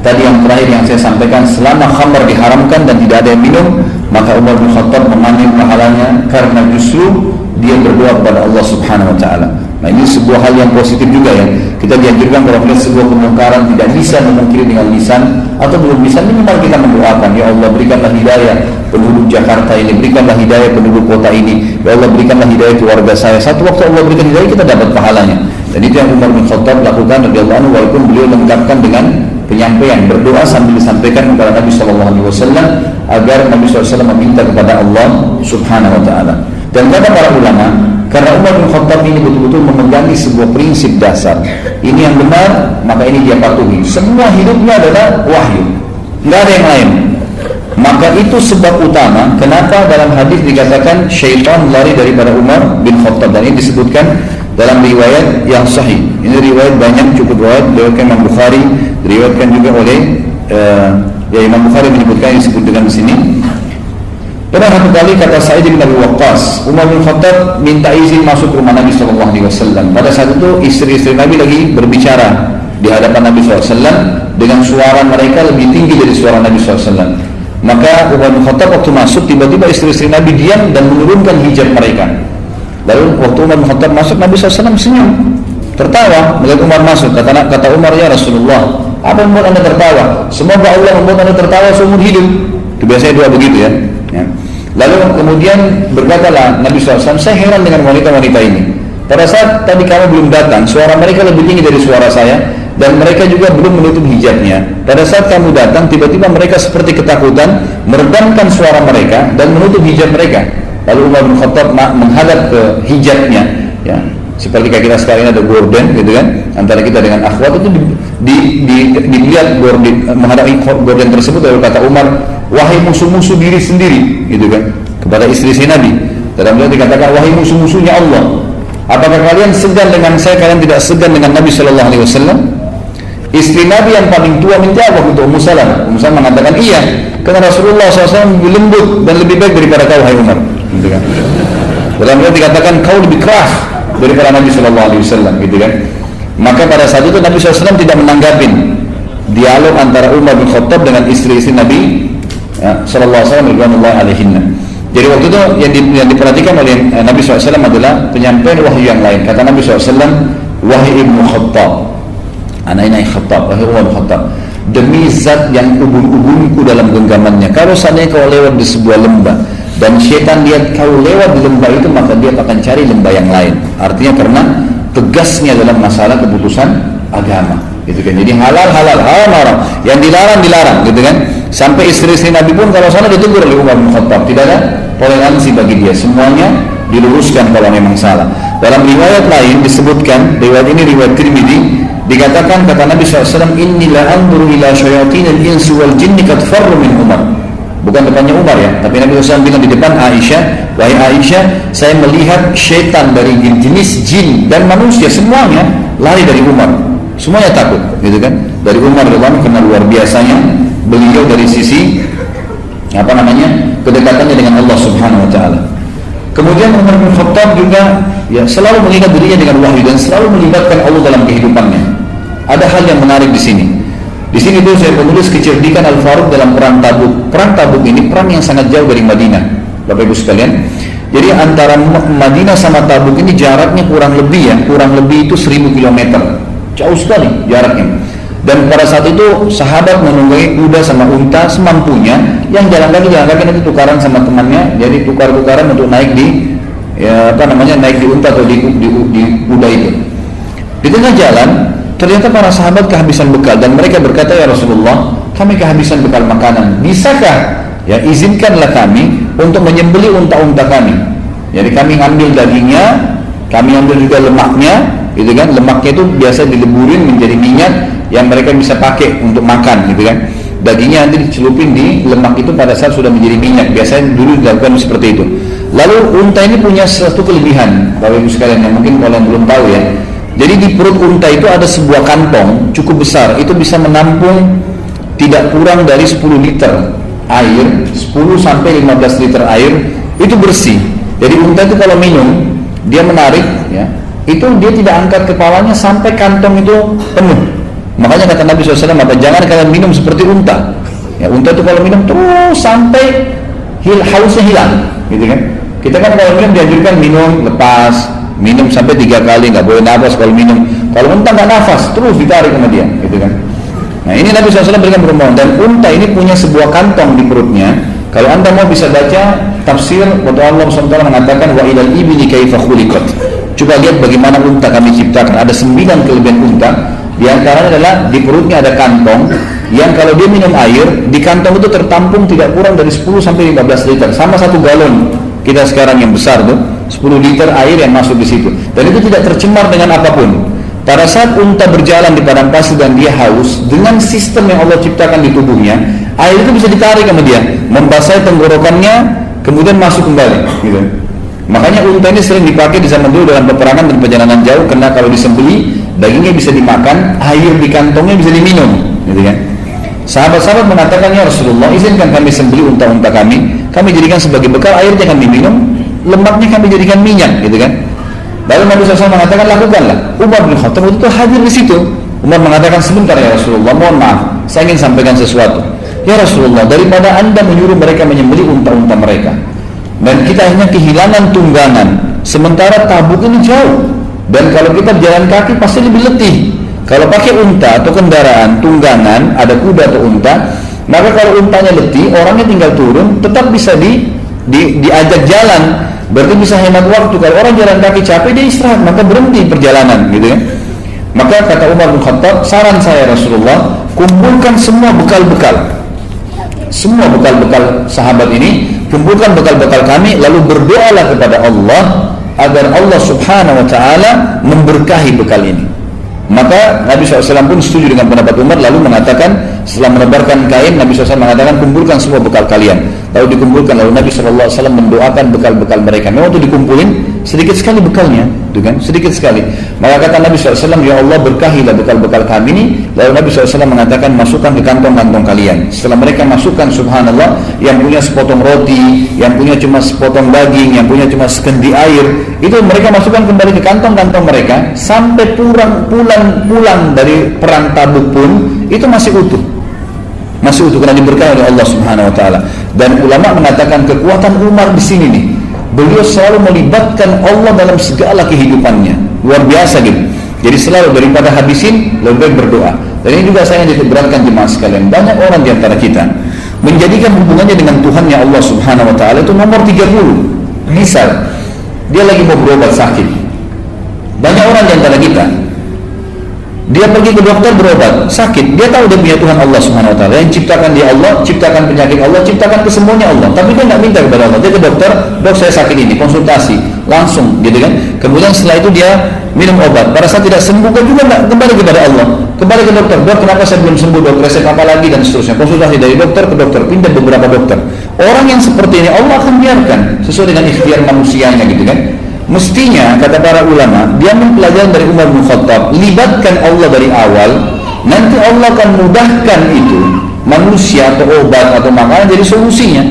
tadi yang terakhir yang saya sampaikan, selama khamar diharamkan dan tidak ada yang minum, maka Umar bin Khattab mengambil pahalanya karena justru dia berdoa kepada Allah Subhanahu wa taala. Nah, ini sebuah hal yang positif juga ya. Kita dianjurkan kalau melihat sebuah kemungkaran tidak bisa memungkiri dengan lisan atau belum bisa, minimal kita mendoakan, ya Allah berikanlah hidayah penduduk Jakarta ini, berikanlah hidayah penduduk kota ini, ya Allah berikanlah hidayah keluarga saya. Satu waktu Allah berikan hidayah, kita dapat pahalanya. Dan itu yang Umar bin Khattab lakukan radhiyallahu anhu, walaupun beliau lengkapkan dengan penyampaian, berdoa sambil disampaikan kepada Nabi SAW agar Nabi SAW meminta kepada Allah Subhanahu wa taala. Dan kata para ulama, karena Umar bin Khattab ini betul-betul memegangi sebuah prinsip dasar, ini yang benar, maka ini dia patuhi. Semua hidupnya adalah wahyu, nggak ada yang lain. Maka itu sebab utama kenapa dalam hadis dikatakan syaitan lari daripada Umar bin Khattab, dan ini disebutkan dalam riwayat yang sahih. Ini riwayat banyak, cukup riwayat diriwayatkan Imam Bukhari, diriwayatkan juga oleh ya Imam Bukhari menyebutkan yang disebut dengan di sini. Pernah satu kali kata Sa'id bin Abi Waqqas, Umar bin Khattab minta izin masuk rumah Nabi SAW. Pada saat itu istri-istri Nabi lagi berbicara di hadapan Nabi SAW dengan suara mereka lebih tinggi dari suara Nabi SAW. Maka Umar bin Khattab waktu masuk, tiba-tiba istri-istri Nabi diam dan menurunkan hijab mereka. Lalu waktu Umar bin Khattab masuk, Nabi SAW senyum, tertawa melihat Umar masuk. Kata Umar, ya Rasulullah, apa yang membuat anda tertawa? Semoga Allah membuat anda tertawa seumur hidup. Itu biasanya doa begitu ya. Lalu kemudian berkatalah Nabi SAW, saya heran dengan wanita-wanita ini. Pada saat tadi kamu belum datang, suara mereka lebih tinggi dari suara saya, dan mereka juga belum menutup hijabnya. Pada saat kamu datang, tiba-tiba mereka seperti ketakutan, meredamkan suara mereka dan menutup hijab mereka. Lalu Umar bin Khattab menghadap ke hijabnya, ya, seperti kayak kita sekarang ini ada gorden, gitu kan? Antara kita dengan akhwat itu dilihat gorden, menghadapi gorden tersebut. Lalu kata Umar, wahai musuh-musuh diri sendiri, gitu kan, kepada istri-istri Nabi. Dalam beliau dikatakan, wahai musuh-musuhnya Allah, apakah kalian segan dengan saya? Kalian tidak segan dengan Nabi Shallallahu Alaihi Wasallam? Istri Nabi yang paling tua menjawab untuk Ummu Salamah. Ummu Salamah mengatakan, iya, karena Rasulullah SAW lebih lembut dan lebih baik daripada kau, hai Umar. Gitu kan. Dalam beliau dikatakan, kau lebih keras daripada Nabi Shallallahu Alaihi Wasallam, gitu kan. Maka pada saat itu Nabi SAW tidak menanggapin dialog antara Umar bin Khattab dengan istri-istri Nabi Sallallahu Alaihi Wasallam. Jadi waktu itu yang diperhatikan oleh Nabi SAW adalah penyampaian wahyu yang lain. Kata Nabi SAW, wahai Ibnu Khattab, anak-anak Khattab, wahai Umar bin Khattab, demi zat yang ubun-ubunku dalam genggamannya, kalau seandainya kau lewat di sebuah lembah dan syaitan lihat kau lewat di lembah itu, maka dia akan cari lembah yang lain. Artinya karena tegasnya dalam masalah keputusan agama, gitu kan. Jadi halal, haram, yang dilarang, gitu kan. Sampai istri-istri Nabi pun kalau salah ditegur oleh Umar bin Khattab, tidak ada toleransi bagi dia, semuanya diluruskan kalau memang salah. Dalam riwayat lain disebutkan, riwayat ini riwayat Tirmidzi, dikatakan kata Nabi SAW, inni la anzuru ila syayatinil insi wal jinni qad farru min Umar. Bukan depannya Umar ya, tapi Nabi SAW bilang di depan Aisyah, wahai Aisyah, saya melihat syaitan dari jenis jin dan manusia semuanya lari dari Umar, semuanya takut, gitu kan. Dari Umar radhiyallahu anhu, karena luar biasanya beliau dari sisi kedekatannya dengan Allah Subhanahu wa taala. Kemudian Umar bin Khattab juga ya selalu mengingat dirinya dengan wahyu dan selalu melibatkan Allah dalam kehidupannya. Ada hal yang menarik di sini. Di sini tuh saya menulis kecerdikan Al-Faruq dalam perang Tabuk. Perang Tabuk ini perang yang sangat jauh dari Madinah, Bapak Ibu sekalian. Jadi antara Madinah sama Tabuk ini jaraknya kurang lebih itu 1000 km. Jauh sekali jaraknya. Dan pada saat itu sahabat menunggangi kuda sama unta semampunya, yang jalan kaki nanti tukaran sama temannya, jadi tukar-tukaran untuk naik di naik di unta atau di kuda itu. Di tengah jalan ternyata para sahabat kehabisan bekal dan mereka berkata, ya Rasulullah, kami kehabisan bekal makanan. Bisakah izinkanlah kami untuk menyembelih unta-unta kami. Jadi kami ambil dagingnya, kami ambil juga lemaknya, gitu kan? Lemaknya itu biasa dileburin menjadi minyak yang mereka bisa pakai untuk makan, gitu kan? Dagingnya nanti dicelupin di lemak itu pada saat sudah menjadi minyak. Biasanya dulu dilakukan seperti itu. Lalu unta ini punya satu kelebihan, Bapak Ibu sekalian, yang mungkin kalian belum tahu ya. Jadi di perut unta itu ada sebuah kantong cukup besar, itu bisa menampung tidak kurang dari 10 liter air, 10 sampai 15 liter air, itu bersih. Jadi unta itu kalau minum, dia menarik ya, itu dia tidak angkat kepalanya sampai kantong itu penuh. Makanya kata Nabi SAW, jangan kalian minum seperti unta. Ya, unta itu kalau minum terus sampai hausnya hilang, gitu kan? Kita kan kalau minum dianjurkan minum lepas, minum sampai 3 kali, nggak boleh nafas kalau minum. Kalau unta nggak nafas, terus ditarik sama dia, gitu kan? Nah ini Nabi SAW berikan perumpamaan, dan unta ini punya sebuah kantong di perutnya. Kalau anda mau bisa baca tafsir, waktu Allah SWT mengatakan wa ilal ibni kaifa khuliqat. Coba lihat bagaimana unta kami ciptakan. Ada 9 kelebihan unta. Di antaranya adalah di perutnya ada kantong yang kalau dia minum air, di kantong itu tertampung tidak kurang dari 10 sampai 15 liter, sama 1 galon kita sekarang yang besar tuh, 10 liter air yang masuk di situ. Dan itu tidak tercemar dengan apapun. Pada saat unta berjalan di padang pasir dan dia haus, dengan sistem yang Allah ciptakan di tubuhnya, air itu bisa ditarik sama dia, membasahi tenggorokannya, kemudian masuk kembali, gitu. Makanya unta ini sering dipakai di zaman dulu dalam peperangan dan perjalanan jauh, karena kalau disembeli, dagingnya bisa dimakan, air di kantongnya bisa diminum, gitu kan. Sahabat-sahabat mengatakan, ya Rasulullah, izinkan kami sembeli unta-unta kami jadikan sebagai bekal, airnya kami minum, lemaknya kami jadikan minyak, gitu kan. Lalu Nabi SAW mengatakan, lakukanlah. Umar bin Khattab itu hadir di situ. Umar mengatakan, sebentar ya Rasulullah, mohon maaf, saya ingin sampaikan sesuatu. Ya Rasulullah, daripada anda menyuruh mereka menyembelih unta-unta mereka, dan kita hanya kehilangan tunggangan, sementara Tabuk ini jauh, dan kalau kita berjalan kaki pasti lebih letih. Kalau pakai unta atau kendaraan tunggangan, ada kuda atau unta, maka kalau untanya letih, orangnya tinggal turun, tetap bisa diajak jalan. Berarti bisa hemat waktu. Kalau orang jalan kaki capek, dia istirahat, maka berhenti perjalanan, gitu ya. Maka kata Umar bin Khattab, saran saya Rasulullah, kumpulkan semua bekal-bekal sahabat ini, kumpulkan bekal-bekal kami, lalu berdoalah kepada Allah agar Allah Subhanahu wa taala memberkahi bekal ini. Maka Nabi SAW pun setuju dengan pendapat Umar, lalu mengatakan, setelah menebarkan kain, Nabi SAW mengatakan, kumpulkan semua bekal kalian. Lalu dikumpulkan, lalu Nabi SAW mendoakan bekal-bekal mereka. Memang itu dikumpulin, sedikit sekali bekalnya, itu kan, sedikit sekali. Maka kata Nabi SAW, ya Allah berkahilah bekal-bekal kami ini. Lalu Nabi SAW mengatakan, masukkan ke kantong-kantong kalian. Setelah mereka masukkan, subhanallah, yang punya sepotong roti, yang punya cuma sepotong daging, yang punya cuma sekendi air, itu mereka masukkan kembali ke kantong-kantong mereka, sampai pulang dari perang Tabuk pun itu masih utuh karena diberkahi oleh Allah Subhanahu wa taala. Dan ulama mengatakan kekuatan Umar di sini nih, beliau selalu melibatkan Allah dalam segala kehidupannya, luar biasa gitu. Jadi selalu daripada habisin, lebih baik berdoa. Dan ini juga saya diberatkan jemaah sekalian, banyak orang di antara kita menjadikan hubungannya dengan Tuhannya Allah Subhanahu wa taala itu nomor 30. Misal dia lagi mau berobat sakit, banyak orang di antara kita, dia pergi ke dokter berobat sakit, dia tahu dia punya Tuhan Allah Subhanahu wa taala, yang ciptakan dia Allah, ciptakan penyakit Allah, ciptakan kesembuhannya Allah, tapi dia nggak minta kepada Allah. Dia ke dokter, dok saya sakit ini, konsultasi langsung, gitu kan. Kemudian setelah itu dia minum obat, pada saat tidak sembuh kan juga nggak kembali kepada Allah, kembali ke dokter, dok kenapa saya belum sembuh, dok resep apa lagi, dan seterusnya. Konsultasi dari dokter ke dokter, pindah beberapa dokter. Orang yang seperti ini Allah akan biarkan sesuai dengan ikhtiar manusianya, gitu kan. Mestinya kata para ulama, dia mempelajari dari Umar bin Khattab, libatkan Allah dari awal, nanti Allah akan mudahkan itu manusia atau obat atau makanan jadi solusinya.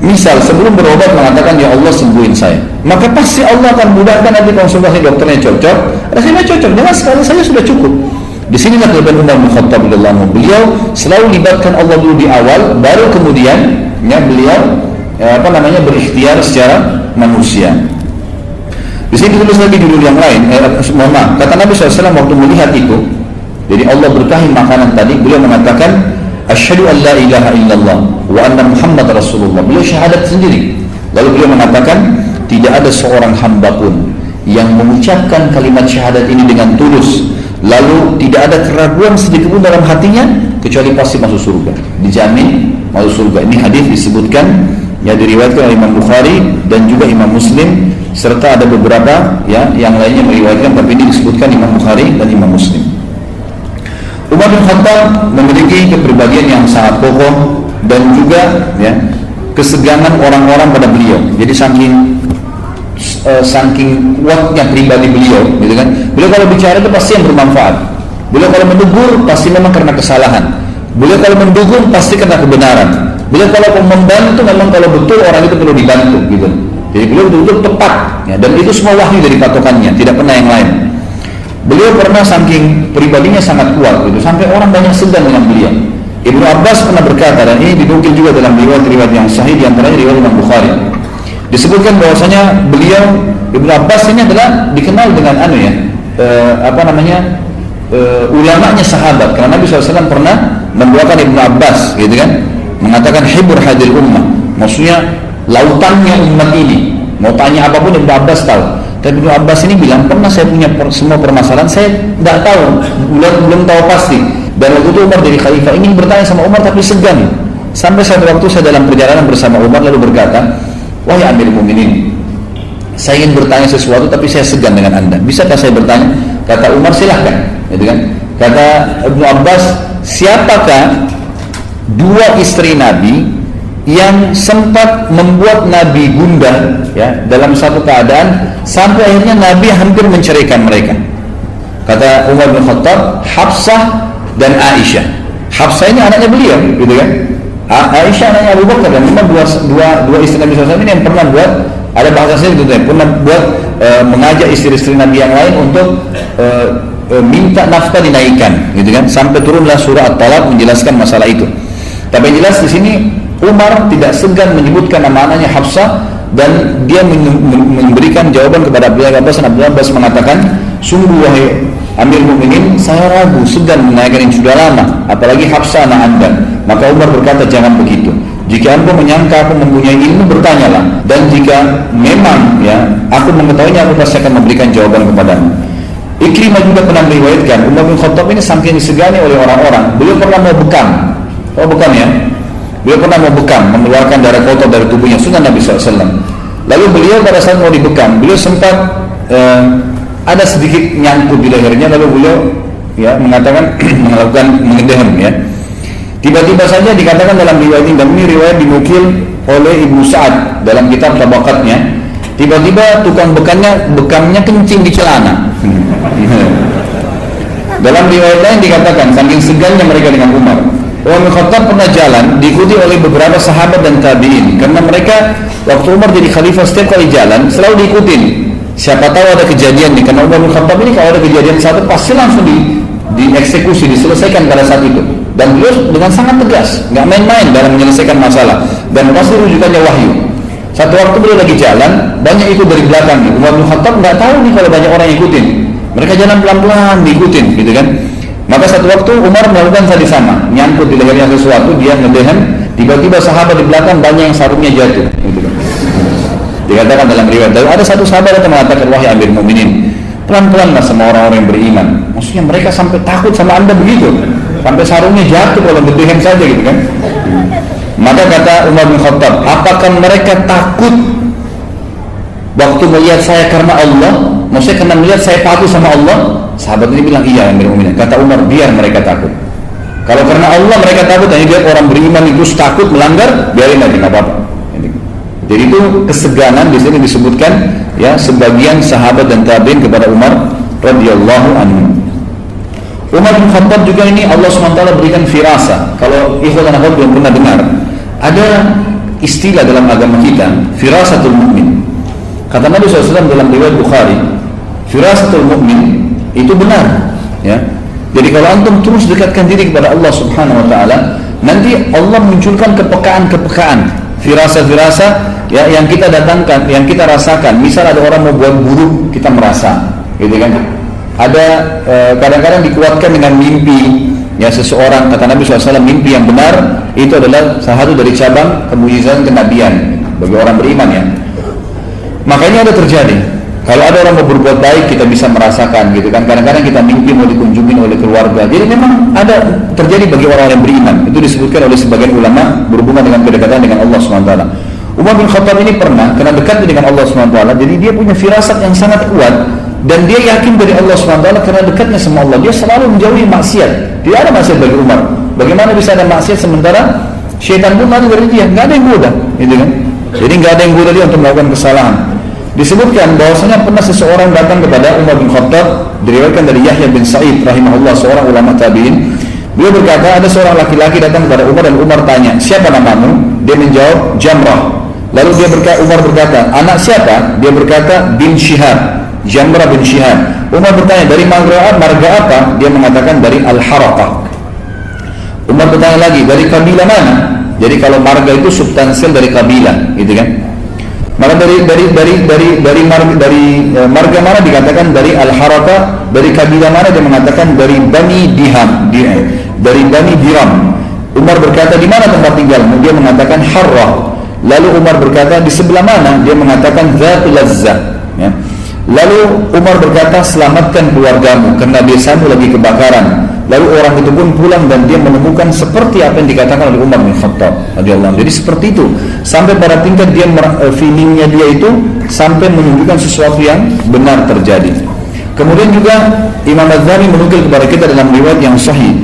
Misal sebelum berobat mengatakan ya Allah sembuhin saya, maka pasti Allah akan mudahkan nanti konsultasi dokternya cocok, rasanya cocok, dengan sekali saja sudah cukup. Di sinilah kelebihan Umar bin Khattab radhiyallahu anhu. Beliau selalu libatkan Allah dulu di awal, baru kemudian beliau berikhtiar secara manusia. Di sini ditulis lagi judul yang lain, kata Nabi SAW waktu melihat itu, jadi Allah berkahi makanan tadi, beliau mengatakan, Asyhadu an la ilaha illallah wa anna Muhammad Rasulullah. Beliau syahadat sendiri. Lalu beliau mengatakan, tidak ada seorang hamba pun yang mengucapkan kalimat syahadat ini dengan tulus, lalu tidak ada keraguan sedikit pun dalam hatinya, kecuali pasti masuk surga. Dijamin masuk surga. Ini hadis disebutkan, ya, diriwayatkan oleh Imam Bukhari dan juga Imam Muslim, serta ada beberapa ya yang lainnya meriwayatkan, tapi ini disebutkan Imam Bukhari dan Imam Muslim. Umar bin Khattab memiliki kepribadian yang sangat kokoh dan juga ya kesegangan orang-orang pada beliau. Jadi saking kuatnya pribadi beliau, gitu kan? Beliau kalau bicara itu pasti yang bermanfaat. Beliau kalau menegur pasti memang karena kesalahan. Beliau kalau mendukung pasti karena kebenaran. Beliau kalau membantu memang kalau betul orang itu perlu dibantu, gitu. Jadi beliau betul-betul tepat, ya, dan itu semua wahyu dari patokannya, tidak pernah yang lain. Beliau pernah saking pribadinya sangat kuat, gitu, sampai orang banyak segan dengan beliau. Ibnu Abbas pernah berkata, dan ini dinukil juga dalam riwayat-riwayat yang sahih, diantaranya riwayat Imam Bukhari. Disebutkan bahwasanya beliau, Ibnu Abbas ini adalah dikenal dengan ulamanya sahabat, karena Nabi SAW pernah mendoakan Ibnu Abbas, gitu kan, mengatakan hibur hadil ummah, maksudnya lautannya umat ini. Mau tanya apapun Ibnu Abbas tahu. Tapi Ibnu Abbas ini bilang, pernah saya punya semua permasalahan, saya tidak tahu, belum tahu pasti. Dan waktu itu Umar jadi khalifah, ingin bertanya sama Umar tapi segan. Sampai satu waktu saya dalam perjalanan bersama Umar lalu berkata, wahai Amirul Mukminin, saya ingin bertanya sesuatu tapi saya segan dengan anda. Bisakah saya bertanya? Kata Umar, silahkan. Gitu kan? Kata Ibnu Abbas, siapakah dua istri Nabi yang sempat membuat Nabi gundah, ya, dalam satu keadaan sampai akhirnya Nabi hampir menceraikan mereka? Kata Umar bin Khattab, Hafsah dan Aisyah. Hafsah ini anaknya beliau, gitu kan? Aisyah anaknya Abu Bakar, dan memang dua istri Nabi SAW ini yang pernah buat, ada bahasa saya gitu, pernah buat mengajak istri-istri Nabi yang lain untuk minta nafkah dinaikkan, gitu kan? Sampai turunlah surah At-Talaq menjelaskan masalah itu. Tapi yang jelas di sini Umar tidak segan menyebutkan nama anaknya Hafsah, dan dia memberikan jawaban kepada Abdullah bin Abbas, dan Abdullah bin Abbas mengatakan, sungguh wahai Amir Mukminin, saya ragu segan menaikkan yang sudah lama, apalagi Hafsah anak anda. Maka Umar berkata, jangan begitu. Jika engkau menyangka aku mempunyai ilmu, bertanyalah, dan jika memang ya aku mengetahuinya, aku pasti akan memberikan jawaban kepadamu. Ikrimah juga pernah meriwayatkan, Umar bin Khattab ini saking disegani oleh orang-orang, beliau pernah mau bekam. Oh, bekam ya? Beliau pernah mau bekam, mengeluarkan darah kotor dari tubuhnya, sunnah Nabi SAW. Lalu beliau pada saat mau dibekam, beliau sempat ada sedikit nyangkut di lehernya, lalu beliau ya mengatakan melakukan mengedehem, ya. Tiba-tiba saja dikatakan dalam riwayat ini, dan ini riwayat dinukil oleh Ibnu Sa'ad dalam kitab Tabaqatnya, tiba-tiba tukang bekamnya kencing di celana. Dalam riwayat lain dikatakan saking segannya mereka dengan Umar. Umar bin Khattab pernah jalan diikuti oleh beberapa sahabat dan tabi'in, karena mereka waktu Umar jadi khalifah setiap kali jalan selalu diikutin. Siapa tahu ada kejadian nih, karena Umar bin Khattab ini kalau ada kejadian satu pasti langsung dieksekusi, diselesaikan pada saat itu. Dan beliau dengan sangat tegas, nggak main-main dalam menyelesaikan masalah, dan pasti rujukannya wahyu. Satu waktu beliau lagi jalan, banyak ikut dari belakang. Umar bin Khattab nggak tahu nih kalau banyak orang ikutin. Mereka jalan pelan-pelan diikutin, gitu kan? Maka satu waktu Umar melakukan hal sama, nyangkut di lehernya sesuatu, dia ngedehem, tiba-tiba sahabat di belakang banyak yang sarungnya jatuh, gitu kan? Dikatakan dalam riwayat, ada satu sahabat yang mengatakan, wahai Amir Mukminin, pelan-pelanlah sama orang-orang yang beriman. Maksudnya mereka sampai takut sama anda begitu, sampai sarungnya jatuh kalau ngedehem saja, gitu kan? Maka kata Umar bin Khattab, apakah mereka takut waktu melihat saya karena Allah? Maksudnya karena melihat saya patuh sama Allah? Sahabat ini bilang, iya Amir Mukminin. Kata Umar, biar mereka takut. Kalau karena Allah mereka takut, hanya lihat orang beriman itu takut melanggar, biarin aja, nggak apa-apa. Jadi itu keseganan di sini disebutkan, ya, sebagian sahabat dan tabi'in kepada Umar radhiyallahu anhu. Umar bin Khattab juga ini Allah SWT berikan firasa. Kalau ikhwan dan akhwat belum pernah dengar, ada istilah dalam agama kita, firasatul mukmin. Kata Nabi SAW dalam riwayat Bukhari, firasatul mukmin itu benar, ya. Jadi kalau antum terus dekatkan diri kepada Allah Subhanahu wa taala, nanti Allah munculkan kepekaan-kepekaan, firasa-firasa ya yang kita datangkan, yang kita rasakan. Misal ada orang mau buat buruk, kita merasa, gitu kan? Ada kadang-kadang dikuatkan dengan mimpi. Ya, seseorang, kata Nabi SAW, mimpi yang benar itu adalah salah satu dari cabang kemujizatan kenabian bagi orang beriman ya. Makanya ada terjadi. Kalau ada orang mau berbuat baik, kita bisa merasakan, gitu kan? Kadang-kadang kita mimpi mau dikunjungi oleh keluarga. Jadi memang ada terjadi bagi orang-orang yang beriman. Itu disebutkan oleh sebagian ulama berhubungan dengan kedekatan dengan Allah SWT. Umar bin Khattab ini pernah kena dekat dengan Allah SWT. Jadi dia punya firasat yang sangat kuat dan dia yakin dari Allah SWT karena dekatnya sama Allah. Dia selalu menjauhi maksiat. Tidak ada maksiat bagi Umar. Bagaimana bisa ada maksiat sementara syaitan pun lari dari dia? Nggak ada yang goda, gitu kan? Jadi nggak ada yang goda dia untuk melakukan kesalahan. Disebutkan bahwasanya pernah seseorang datang kepada Umar bin Khattab, diriwayatkan dari Yahya bin Sa'id rahimahullah, seorang ulama tabi'in. Beliau berkata, ada seorang laki-laki datang kepada Umar dan Umar tanya, siapa namamu? Dia menjawab, Jamrah. Lalu Umar berkata, anak siapa? Dia berkata, bin Shihab, Jamrah bin Shihab. Umar bertanya, dari marga apa? Dia mengatakan dari Al-Harakah. Umar bertanya lagi, dari kabilah mana? Jadi kalau marga itu substansial dari kabilah, gitu kan? Maka dari marga mana dikatakan dari Al-Harakah, dari kabilah mana dia mengatakan dari Bani Diham, dari Bani Diram. Umar berkata, di mana tempat tinggalmu? Dia mengatakan Harrah. Lalu Umar berkata, di sebelah mana? Dia mengatakan Zatul Lazzah, ya. Lalu Umar berkata, selamatkan keluargamu karena desamu lagi kebakaran. Lalu orang itu pun pulang dan dia menemukan seperti apa yang dikatakan oleh Umar bin Khattab radhiyallahu anhu. Jadi seperti itu, sampai pada tingkat dia feelingnya dia itu sampai menunjukkan sesuatu yang benar terjadi. Kemudian juga Imam Az-Zahabi menukil kepada kita dalam riwayat yang sahih,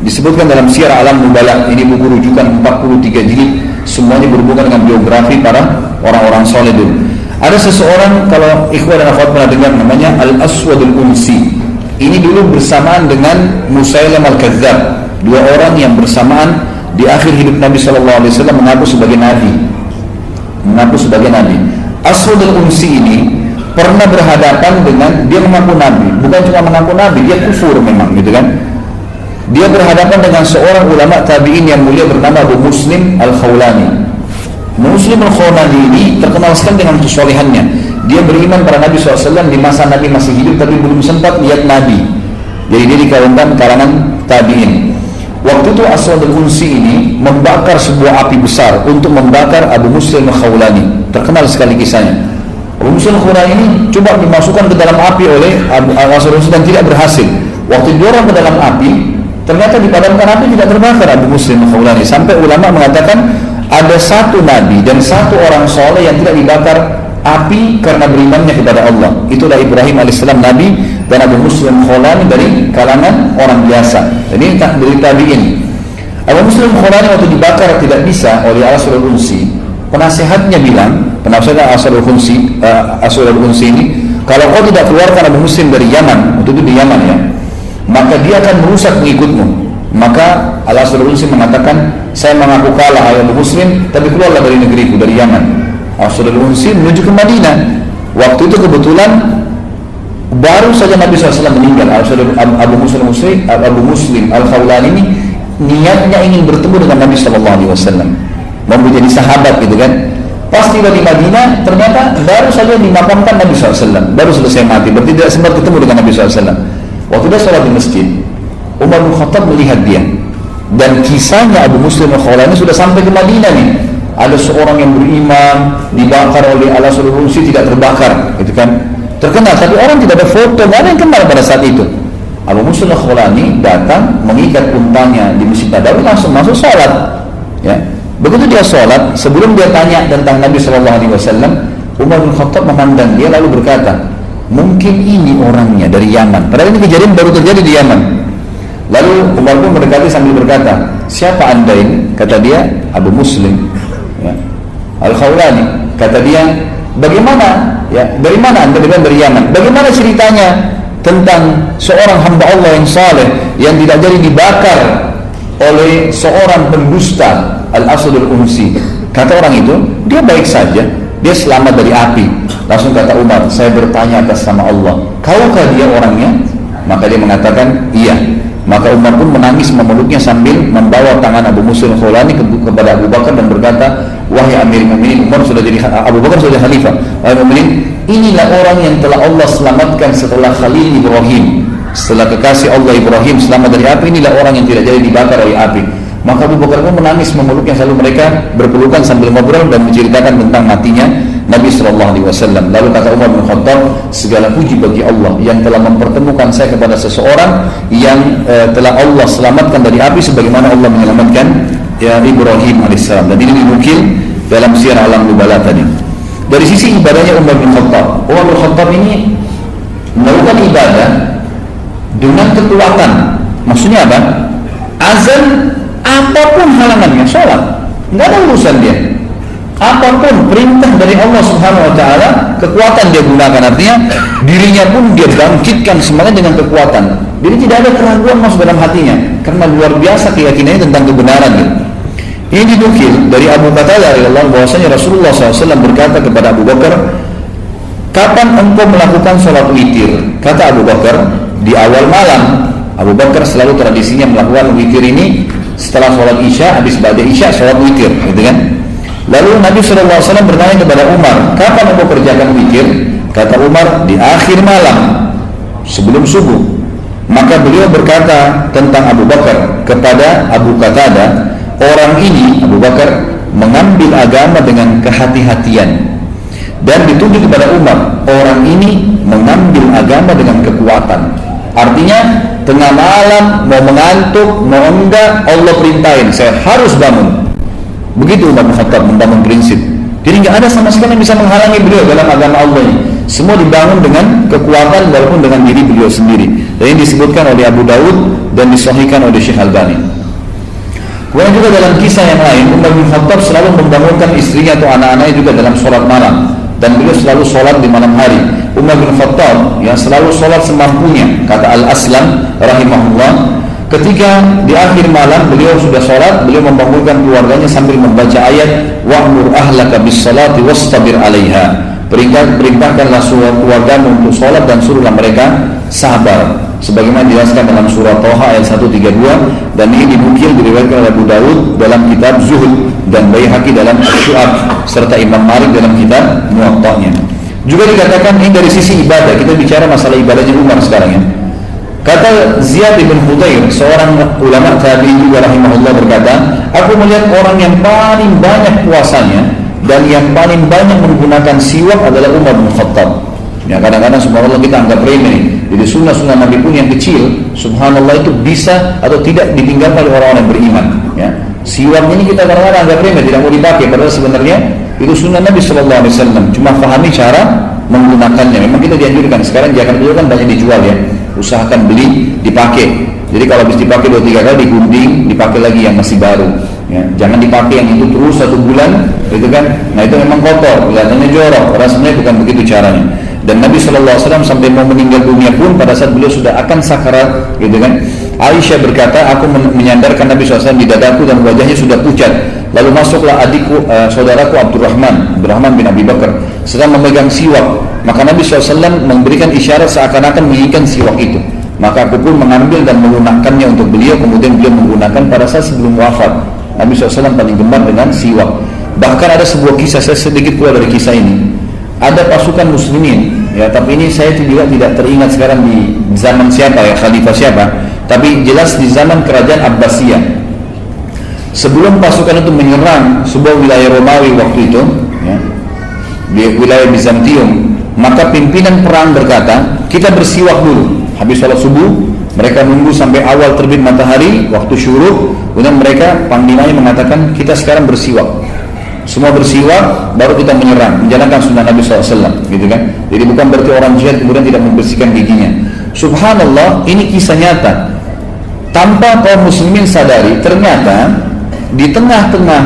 disebutkan dalam Syiar Alam Nubala. Ini buku rujukan 43 jilid, semuanya berhubungan dengan biografi para orang-orang soleh dulu. Ada seseorang, kalau ikhwan dan akhwat pernah dengar, namanya Al-Aswadul Unsi. Ini dulu bersamaan dengan Musailam Al-Kadzdzab, dua orang yang bersamaan di akhir hidup Nabi SAW mengaku sebagai Nabi. Aswadul Unsi ini pernah berhadapan dengan, dia mengaku Nabi, bukan cuma mengaku Nabi, dia kufur memang, gitu kan? Dia berhadapan dengan seorang ulama tabi'in yang mulia bernama Abu Muslim Al-Khawlani. Muslim Al-Khawlani ini terkenal sekali dengan kesolehannya. Dia beriman pada Nabi SAW di masa Nabi masih hidup, tapi belum sempat lihat Nabi. Jadi dia dikawankan kalangan tabi'in. Waktu itu Aswadul Unsi ini membakar sebuah api besar untuk membakar Abu Muslim Al-Khawlani. Terkenal sekali kisahnya. Abu Muslim Al-Khawlani ini coba dimasukkan ke dalam api oleh Aswadul Unsi dan tidak berhasil. Waktu didorong ke dalam api, ternyata dipadamkan api, tidak terbakar Abu Muslim Al-Khawlani. Sampai ulama mengatakan ada satu Nabi dan satu orang soleh yang tidak dibakar api karena berimannya kepada Allah. Itulah Ibrahim alaihissalam Nabi, dan Abu Muslim Khawlani dari kalangan orang biasa. Ini tak dari tabi'in. Abu Muslim Khawlani waktu dibakar tidak bisa oleh Aswadul Unsi, penasehatnya bilang, penasehat Aswadul Unsi ini, kalau kau tidak keluarkan Abu Muslim dari Yaman, waktu itu di Yaman ya, maka dia akan merusak pengikutmu. Maka Al-Aswadul Unsi mengatakan, saya mengaku kalah Abu Muslim, tapi keluarlah dari negeriku, dari Yaman. Aswadul Unsi menuju ke Madinah. Waktu itu kebetulan baru saja Nabi SAW meninggal. Abu Muslim Al-Khawlani ini niatnya ingin bertemu dengan Nabi SAW, mau menjadi sahabat, gitu kan. Pas tiba di Madinah, ternyata baru saja dimakamkan Nabi SAW, baru selesai mati, berarti tidak sempat ketemu dengan Nabi SAW. Waktu dia sholat di masjid, Umar bin Khattab melihat dia, dan kisahnya Abu Muslim Al-Khawlani sudah sampai ke Madinah nih. Ada seorang yang beriman dibakar oleh Al-Aswadul Unsi, tidak terbakar, gitu kan, terkenal, tapi orang tidak ada foto, tidak ada yang kenal pada saat itu. Abu Muslim Al-Khawlani datang mengikat untanya di Masjid Nabawi, langsung masuk sholat ya. Begitu dia sholat, sebelum dia tanya tentang Nabi SAW, Umar bin Khattab memandang dia lalu berkata, mungkin ini orangnya dari Yaman. Padahal ini kejadian baru terjadi di Yaman. Lalu Umar pun mendekati sambil berkata, siapa anda ini? Kata dia, Abu Muslim ya, Al-Khawlani. Kata dia, bagaimana ya, dari mana anda? Dari Yaman. Bagaimana ceritanya tentang seorang hamba Allah yang saleh yang tidak jadi dibakar oleh seorang pendusta, Al-Aswadul Unsi? Kata orang itu, dia baik saja, dia selamat dari api. Langsung kata Umar, saya bertanya atas nama Allah, kaukah dia orangnya? Maka dia mengatakan, iya. Maka Umar pun menangis memeluknya sambil membawa tangan Abu Muslim Khawlani kepada Abu Bakar dan berkata, wahai Amirul Mukminin, Umar sudah jadi, Abu Bakar sudah khalifah, wahai mukminin, inilah orang yang telah Allah selamatkan setelah Khalil Ibrahim, setelah kekasih Allah Ibrahim selamat dari api, inilah orang yang tidak jadi dibakar oleh api. Maka Abu Bakar pun menangis memeluknya, selalu mereka berpelukan sambil ngobrol dan menceritakan tentang matinya Nabi SAW. Lalu kata Umar bin Khattab, segala puji bagi Allah yang telah mempertemukan saya kepada seseorang yang telah Allah selamatkan dari api sebagaimana Allah menyelamatkan ya Ibrahim alaihissalam. Dan ini dinukil dalam Syiar Alam Nubala tadi. Dari sisi ibadahnya Umar bin Khattab ini melakukan ibadah dengan kekuatan. Maksudnya apa? Azan apapun halangannya, sholat nggak ada urusan dia. Apapun perintah dari Allah Subhanahu Wa Taala, kekuatan dia gunakan. Artinya dirinya pun dia bangkitkan semangat dengan kekuatan. Jadi tidak ada keraguan masuk dalam hatinya karena luar biasa keyakinannya tentang kebenaran dia. Ini dinukil dari Abu Qatadah radhiyallahu anhu bahwasanya Rasulullah SAW berkata kepada Abu Bakar, kapan engkau melakukan sholat witir? Kata Abu Bakar, di awal malam. Abu Bakar selalu tradisinya melakukan witir ini setelah sholat isya, habis ba'da isya sholat witir, gitu kan? Lalu Nabi SAW bertanya kepada Umar, kapan engkau kerjakan witir? Kata Umar, di akhir malam sebelum subuh. Maka beliau berkata tentang Abu Bakar kepada Abu Qatadah, orang ini Abu Bakar mengambil agama dengan kehati-hatian. Dan ditunjuk kepada Umar, orang ini mengambil agama dengan kekuatan. Artinya tengah malam mau mengantuk mau enggak, Allah perintahin saya harus bangun. Begitu Umar bin Khattab membangun prinsip. Jadi nggak ada sama sekali yang bisa menghalangi beliau dalam agama Allah ini. Semua dibangun dengan kekuatan walaupun dengan diri beliau sendiri. Dan ini disebutkan oleh Abu Dawud dan disahihkan oleh Syekh Albani. Kemudian juga dalam kisah yang lain, Umar bin Khattab selalu membangunkan istrinya atau anak-anaknya juga dalam sholat malam. Dan beliau selalu sholat di malam hari. Umar bin Khattab yang selalu sholat semampunya. Kata Al-Aslam rahimahullah, ketika di akhir malam beliau sudah sholat, beliau membangunkan keluarganya sambil membaca ayat wa'mur ahlaka bis salati wastabir 'alaiha. Perintahkanlah keluargamu untuk sholat dan suruhlah mereka sabar. Sebagaimana dijelaskan dalam surah Thaha ayat 132, dan ini dinukil diriwayatkan oleh Abu Dawud dalam kitab Zuhud dan Baihaqi dalam Syu'ab serta Imam Malik dalam kitab Muwatta'nya. Juga dikatakan ini dari sisi ibadah, kita bicara masalah ibadahnya Umar sekarang ya. Kata Ziyad bin Hudayr, seorang ulama tabi'in juga rahimahullah berkata, aku melihat orang yang paling banyak puasanya dan yang paling banyak menggunakan siwak adalah Umar bin Khattab. Ya, kadang-kadang subhanallah kita anggap remeh. Jadi sunnah-sunnah Nabi pun yang kecil, subhanallah itu bisa atau tidak ditinggalkan oleh orang-orang yang beriman. Ya, siwak ini kita kadang-kadang anggap remeh, tidak mau dipakai. Padahal sebenarnya itu sunnah Nabi SAW. Cuma pahami cara menggunakannya. Memang kita dianjurkan. Sekarang jangan dulu kan banyak dijual ya. Usahakan beli, dipakai. Jadi kalau habis dipakai 2-3 kali digunting, dipakai lagi yang masih baru. Ya, jangan dipakai yang itu terus 1 bulan, gitu kan? Nah itu memang kotor, kelihatannya jorok. Rasanya bukan begitu caranya. Dan Nabi SAW sampai mau meninggal dunia pun pada saat beliau sudah akan sakarat, gitu kan? Aisyah berkata, aku menyandarkan Nabi SAW di dadaku dan wajahnya sudah pucat. Lalu masuklah adikku, saudaraku Abdurrahman bin Abi Bakar, sedang memegang siwak. Maka Nabi SAW memberikan isyarat seakan-akan menginginkan siwak itu. Maka aku pun mengambil dan menggunakannya untuk beliau. Kemudian beliau menggunakan pada saat sebelum wafat. Nabi SAW paling gemar dengan siwak. Bahkan ada sebuah kisah, saya sedikit keluar dari kisah ini. Ada pasukan muslimin, ya, tapi ini saya juga tidak teringat sekarang di zaman siapa ya, khalifah siapa. Tapi jelas di zaman kerajaan Abbasiyah. Sebelum pasukan itu menyerang sebuah wilayah Romawi waktu itu, ya, di wilayah Bizantium, maka pimpinan perang berkata, kita bersiwak dulu. Habis sholat subuh, mereka nunggu sampai awal terbit matahari, waktu syuruk, kemudian mereka panglimanya mengatakan, kita sekarang bersiwak. Semua bersiwak, baru kita menyerang, menjalankan sunnah Nabi SAW, gitu kan? Jadi bukan berarti orang jihad kemudian tidak membersihkan giginya. Subhanallah, ini kisah nyata. Tanpa kaum muslimin sadari, ternyata di tengah-tengah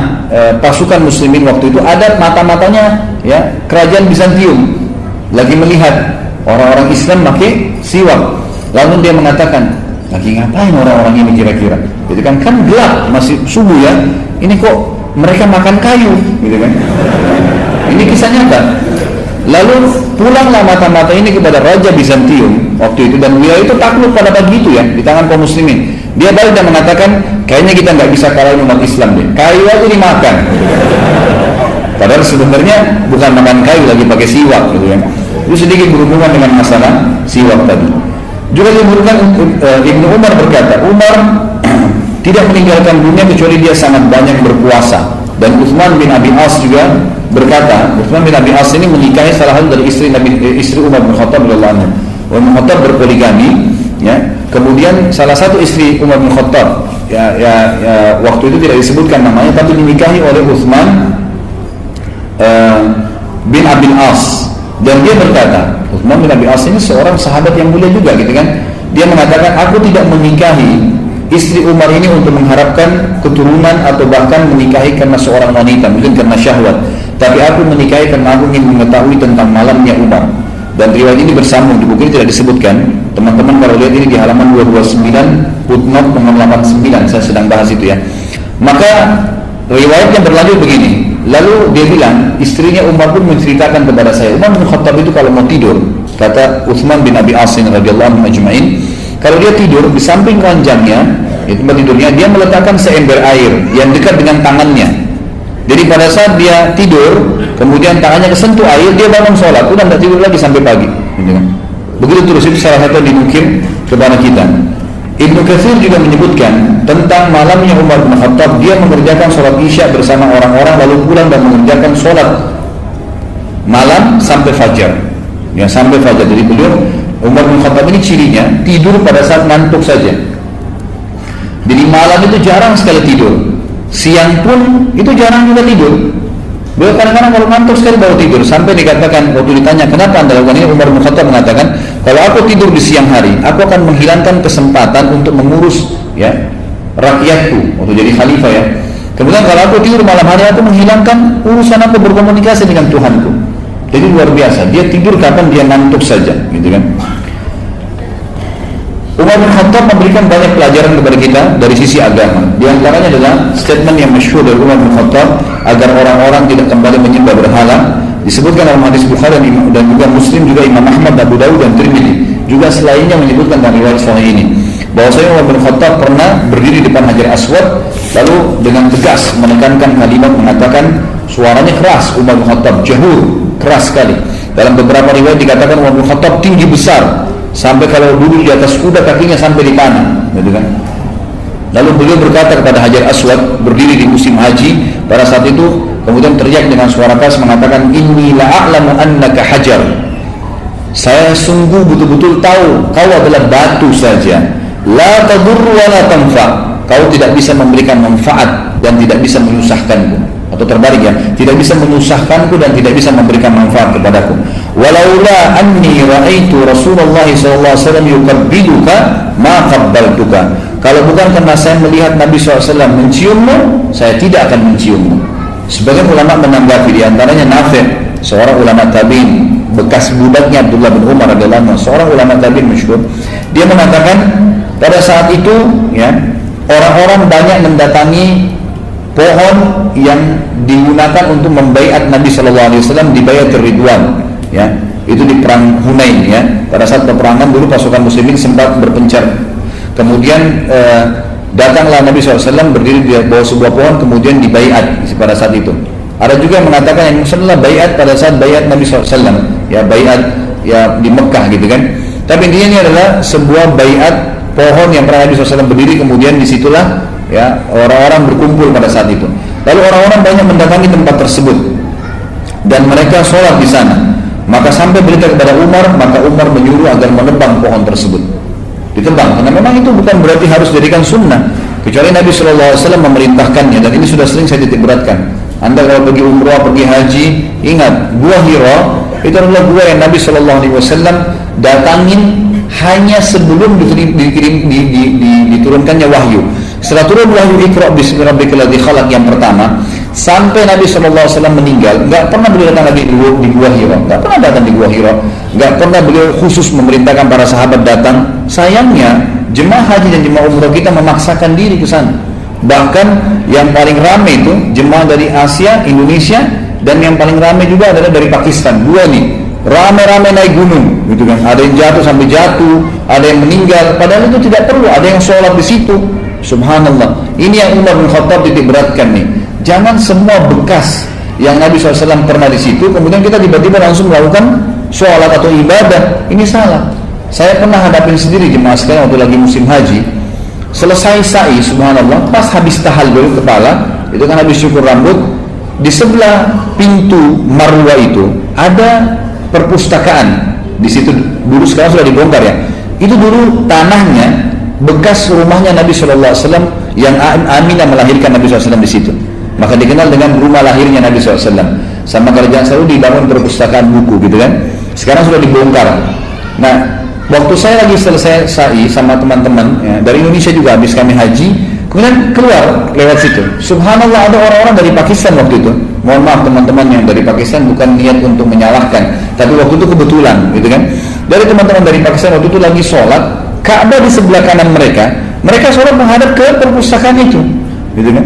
pasukan muslimin waktu itu ada mata-matanya, ya, kerajaan Bizantium lagi melihat orang-orang Islam pakai siwak. Lalu dia mengatakan, lagi ngapain orang-orang ini kira-kira? Jadi kan gelap, masih subuh ya. Ini kok mereka makan kayu, gitu kan? Ini kisah nyata. Lalu pulanglah mata-mata ini kepada Raja Bizantium waktu itu, dan wilayah itu takluk pada pagi itu ya, di tangan kaum muslimin. Dia balik dan mengatakan, kayaknya kita nggak bisa kalahin umat Islam deh. Kayu aja dimakan. Padahal sebenarnya bukan makan kayu, lagi pakai siwak gitu kan. Itu sedikit berhubungan dengan masalah siwak tadi. Juga disebutkan Ibnu Umar berkata, Umar tidak meninggalkan dunia kecuali dia sangat banyak berpuasa. Dan Utsman bin Abi As juga berkata, Utsman bin Abi As ini menikahi salah satu dari istri Umar bin Khattab radhiyallahu anhu. Umar bin Khattab berpoligami, ya. Kemudian salah satu istri Umar bin Khattab, waktu itu tidak disebutkan namanya, tapi dinikahi oleh Utsman bin Abi As. Dan dia berkata, Utsman bin Abi As ini seorang sahabat yang mulia juga, gitu kan? Dia mengatakan, aku tidak menikahi istri Umar ini untuk mengharapkan keturunan atau bahkan menikahi karena seorang wanita, mungkin karena syahwat. Tapi aku menikahi karena aku ingin mengetahui tentang malamnya Umar. Dan riwayat ini bersambung, di buku ini tidak disebutkan. Teman-teman kalau lihat ini di halaman 229, footnote nomor 89, saya sedang bahas itu ya. Maka riwayatnya berlanjut begini. Lalu dia bilang, istrinya Umar pun menceritakan kepada saya, Umar bin Khattab itu kalau mau tidur, kata Utsman bin Abi As radhiyallahu anhu ajma'in, kalau dia tidur di samping ranjangnya, itu tempat tidurnya, dia meletakkan seember air yang dekat dengan tangannya. Jadi pada saat dia tidur, kemudian tangannya kesentuh air, dia bangun sholat, udah tidak tidur lagi sampai pagi. Begitu terus, itu salah satu dinukil kepada kita. Ibnu Katsir juga menyebutkan tentang malamnya Umar bin Khattab, dia mengerjakan sholat isya bersama orang-orang lalu pulang dan mengerjakan sholat malam sampai fajar. Ya, sampai fajar. Jadi beliau Umar bin Khattab ini cirinya tidur pada saat ngantuk saja. Jadi malam itu jarang sekali tidur. Siang pun itu jarang juga tidur. Beliau kadang-kadang kalau ngantuk sekali baru tidur. Sampai dikatakan waktu ditanya kenapa anda lakukan ini, Umar bin Khattab mengatakan, kalau aku tidur di siang hari, aku akan menghilangkan kesempatan untuk mengurus ya rakyatku waktu jadi khalifah ya. Kemudian kalau aku tidur malam hari, aku menghilangkan urusan aku berkomunikasi dengan Tuhanku. Jadi luar biasa, dia tidur kapan dia ngantuk saja, gitu kan. Umar bin Khattab memberikan banyak pelajaran kepada kita dari sisi agama. Di antaranya adalah statement yang masyhur dari Umar bin Khattab agar orang-orang tidak kembali menyembah berhala. Disebutkan dalam hadis Bukhari dan juga Muslim, juga Imam Ahmad, Abu Dawud dan Tirmidzi. Juga selainnya menyebutkan dalam riwayat sahih ini bahwasanya Umar bin Khattab pernah berdiri di depan Hajar Aswad lalu dengan tegas menekankan kalimat, mengatakan suaranya keras. Umar bin Khattab jahur, keras sekali. Dalam beberapa riwayat dikatakan Umar bin Khattab tinggi besar, sampai kalau duduk di atas kuda kakinya sampai di tanah, gitu kan. Lalu beliau berkata kepada Hajar Aswad, berdiri di musim haji pada saat itu, kemudian teriak dengan suara keras mengatakan, inni la'a'lamu annaka hajar. Saya sungguh betul-betul tahu kau adalah batu saja. La tadurru wa la tanfa. Kau tidak bisa memberikan manfaat dan tidak bisa menyusahkanku. Atau terbalik ya, tidak bisa menyusahkanku dan tidak bisa memberikan manfaat kepadaku. Walaula anni ra'aitu Rasulullah sallallahu alaihi wasallam yukabbiduka ma qabbaltuka. Kalau bukan karena saya melihat Nabi SAW menciummu, saya tidak akan menciummu. Sebagian ulama menanggapi, di antaranya Nafi', seorang ulama tabi'in, bekas budaknya Abdullah bin Umar radhiyallahu anhu, seorang ulama tabi'in masyhur. Dia mengatakan pada saat itu ya, orang-orang banyak mendatangi pohon yang digunakan untuk membaiat Nabi SAW di Baiatur Ridwan ya. Itu di perang Hunain ya. Pada saat peperangan dulu pasukan muslimin sempat berpencar. Kemudian datanglah Nabi SAW berdiri di bawah sebuah pohon, kemudian dibaiat pada saat itu. Ada juga yang mengatakan yang maksudnya baiat pada saat baiat Nabi SAW ya, baiat ya di Mekah gitu kan. Tapi intinya ini adalah sebuah baiat pohon yang pernah Nabi SAW berdiri, kemudian disitulah ya orang-orang berkumpul pada saat itu. Lalu orang-orang banyak mendatangi tempat tersebut dan mereka sholat di sana. Maka sampai berita kepada Umar, maka Umar menyuruh agar menebang pohon tersebut. Ditebang, karena memang itu bukan berarti harus jadikan sunnah, kecuali Nabi SAW memerintahkannya. Dan ini sudah sering saya titik beratkan. Anda kalau pergi umrah, pergi haji, ingat Gua Hira itu adalah gua yang Nabi SAW datangin hanya sebelum diturunkannya wahyu. Setelah turun wahyu Iqra bismi rabbikal ladzi khalaq yang pertama, sampai Nabi SAW meninggal, nggak pernah beliau datang di Gua Hira, nggak pernah datang di Gua Hira, nggak pernah beliau khusus memerintahkan para sahabat datang. Sayangnya jemaah haji dan jemaah umrah kita memaksakan diri ke sana. Bahkan yang paling ramai itu jemaah dari Asia, Indonesia, dan yang paling ramai juga adalah dari Pakistan. Dua nih Ramai-ramai naik gunung, gitu kan? Ada yang jatuh sampai jatuh, ada yang meninggal. Padahal itu tidak perlu. Ada yang sholat di situ. Subhanallah. Ini yang Umar bin Khattab titik beratkan nih. Jangan semua bekas yang Nabi SAW pernah di situ, kemudian kita tiba-tiba langsung melakukan sholat atau ibadah. Ini salah. Saya pernah hadapin sendiri jemaah sekalian waktu lagi musim haji. Selesai sa'i, subhanallah, pas habis tahallul kepala, itu kan habis syukur rambut, di sebelah pintu Marwa itu ada perpustakaan. Di situ dulu, sekarang sudah dibongkar ya. Itu dulu tanahnya bekas rumahnya Nabi SAW yang Aminah melahirkan Nabi SAW di situ. Maka dikenal dengan rumah lahirnya Nabi SAW. Sama kerajaan Saudi dibangun perpustakaan buku, gitu kan. Sekarang sudah dibongkar. Nah, waktu saya lagi selesai sa'i sama teman-teman ya, dari Indonesia juga habis kami haji, kemudian keluar lewat situ. Subhanallah, ada orang-orang dari Pakistan waktu itu. Mohon maaf teman-teman yang dari Pakistan, bukan niat untuk menyalahkan, tapi waktu itu kebetulan, gitu kan. Dari teman-teman dari Pakistan waktu itu lagi sholat, Ka'bah di sebelah kanan mereka. Mereka sholat menghadap ke perpustakaan itu, gitu kan.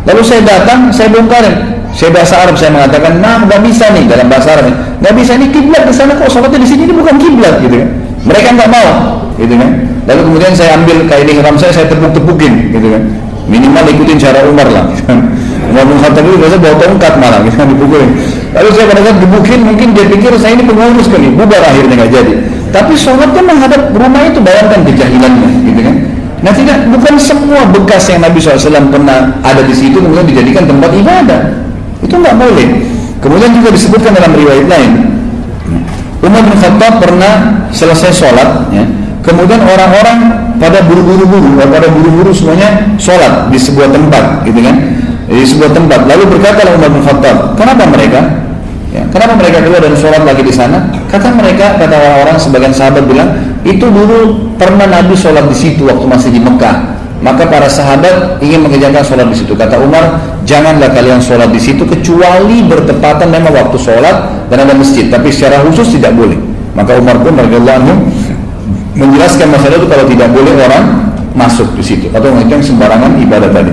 Lalu saya datang, saya bongkarin. Saya bahasa Arab, saya mengatakan, nah nggak bisa nih, dalam bahasa Arab, nggak bisa nih, kiblat di sana kok, sholatnya di sini, ini bukan kiblat, gitu kan. Mereka nggak mau, gitu kan. Lalu kemudian saya ambil kain ihram saya tepuk-tepukin, gitu kan. Minimal ikutin cara Umar lah, gitu kan. Umar bin Khattab itu biasa bawa tongkat malah, gitu kan, dipukulin. Lalu saya pada saat dibukin, mungkin dia pikir saya ini pengurus kali, bubar akhirnya nggak jadi. Tapi sholatnya menghadap rumah itu, bayangkan kejahilannya, gitu kan. Nah tidak, bukan semua bekas yang Nabi SAW pernah ada di situ kemudian dijadikan tempat ibadah. Itu nggak boleh. Kemudian juga disebutkan dalam riwayat lain, Umar bin Khattab pernah selesai sholat, ya, kemudian orang-orang pada buru-buru semuanya sholat di sebuah tempat, gitu kan, di sebuah tempat. Lalu berkata Umar bin Khattab, kenapa mereka? Ya, kenapa mereka keluar dan sholat lagi di sana? Kata mereka, kata orang-orang, sebagian sahabat bilang, itu dulu pernah Nabi sholat di situ waktu masih di Mekah. Maka para sahabat ingin mengerjakan sholat di situ. Kata Umar, janganlah kalian sholat di situ kecuali bertepatan memang waktu sholat dan ada masjid. Tapi secara khusus tidak boleh. Maka Umar pun radhiyallahu anhu menjelaskan masalah itu, kalau tidak boleh orang masuk di situ atau melakukan sembarangan ibadah tadi.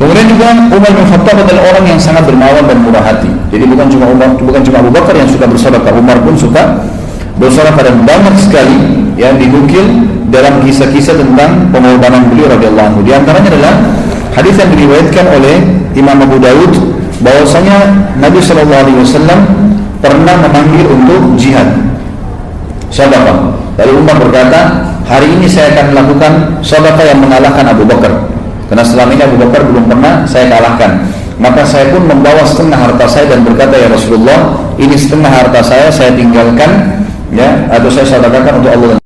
Kemudian juga Umar bin Khattab adalah orang yang sangat dermawan dan murah hati. Jadi bukan cuma Abu Bakar yang suka bersedekah, Umar pun suka bersedekah, dan banyak sekali yang dinukil dalam kisah-kisah tentang pengorbanan beliau radhiyallahu anhu. Di antaranya adalah hadis yang diriwayatkan oleh Imam Abu Daud bahwasanya Nabi SAW pernah memanggil untuk jihad, sedekah. Lalu Umar berkata, hari ini saya akan melakukan sedekah yang mengalahkan Abu Bakar. Karena selama ini Abu Bakar belum pernah saya kalahkan. Maka saya pun membawa setengah harta saya dan berkata, ya Rasulullah, ini setengah harta saya tinggalkan, ya, atau saya sedekahkan untuk Allah.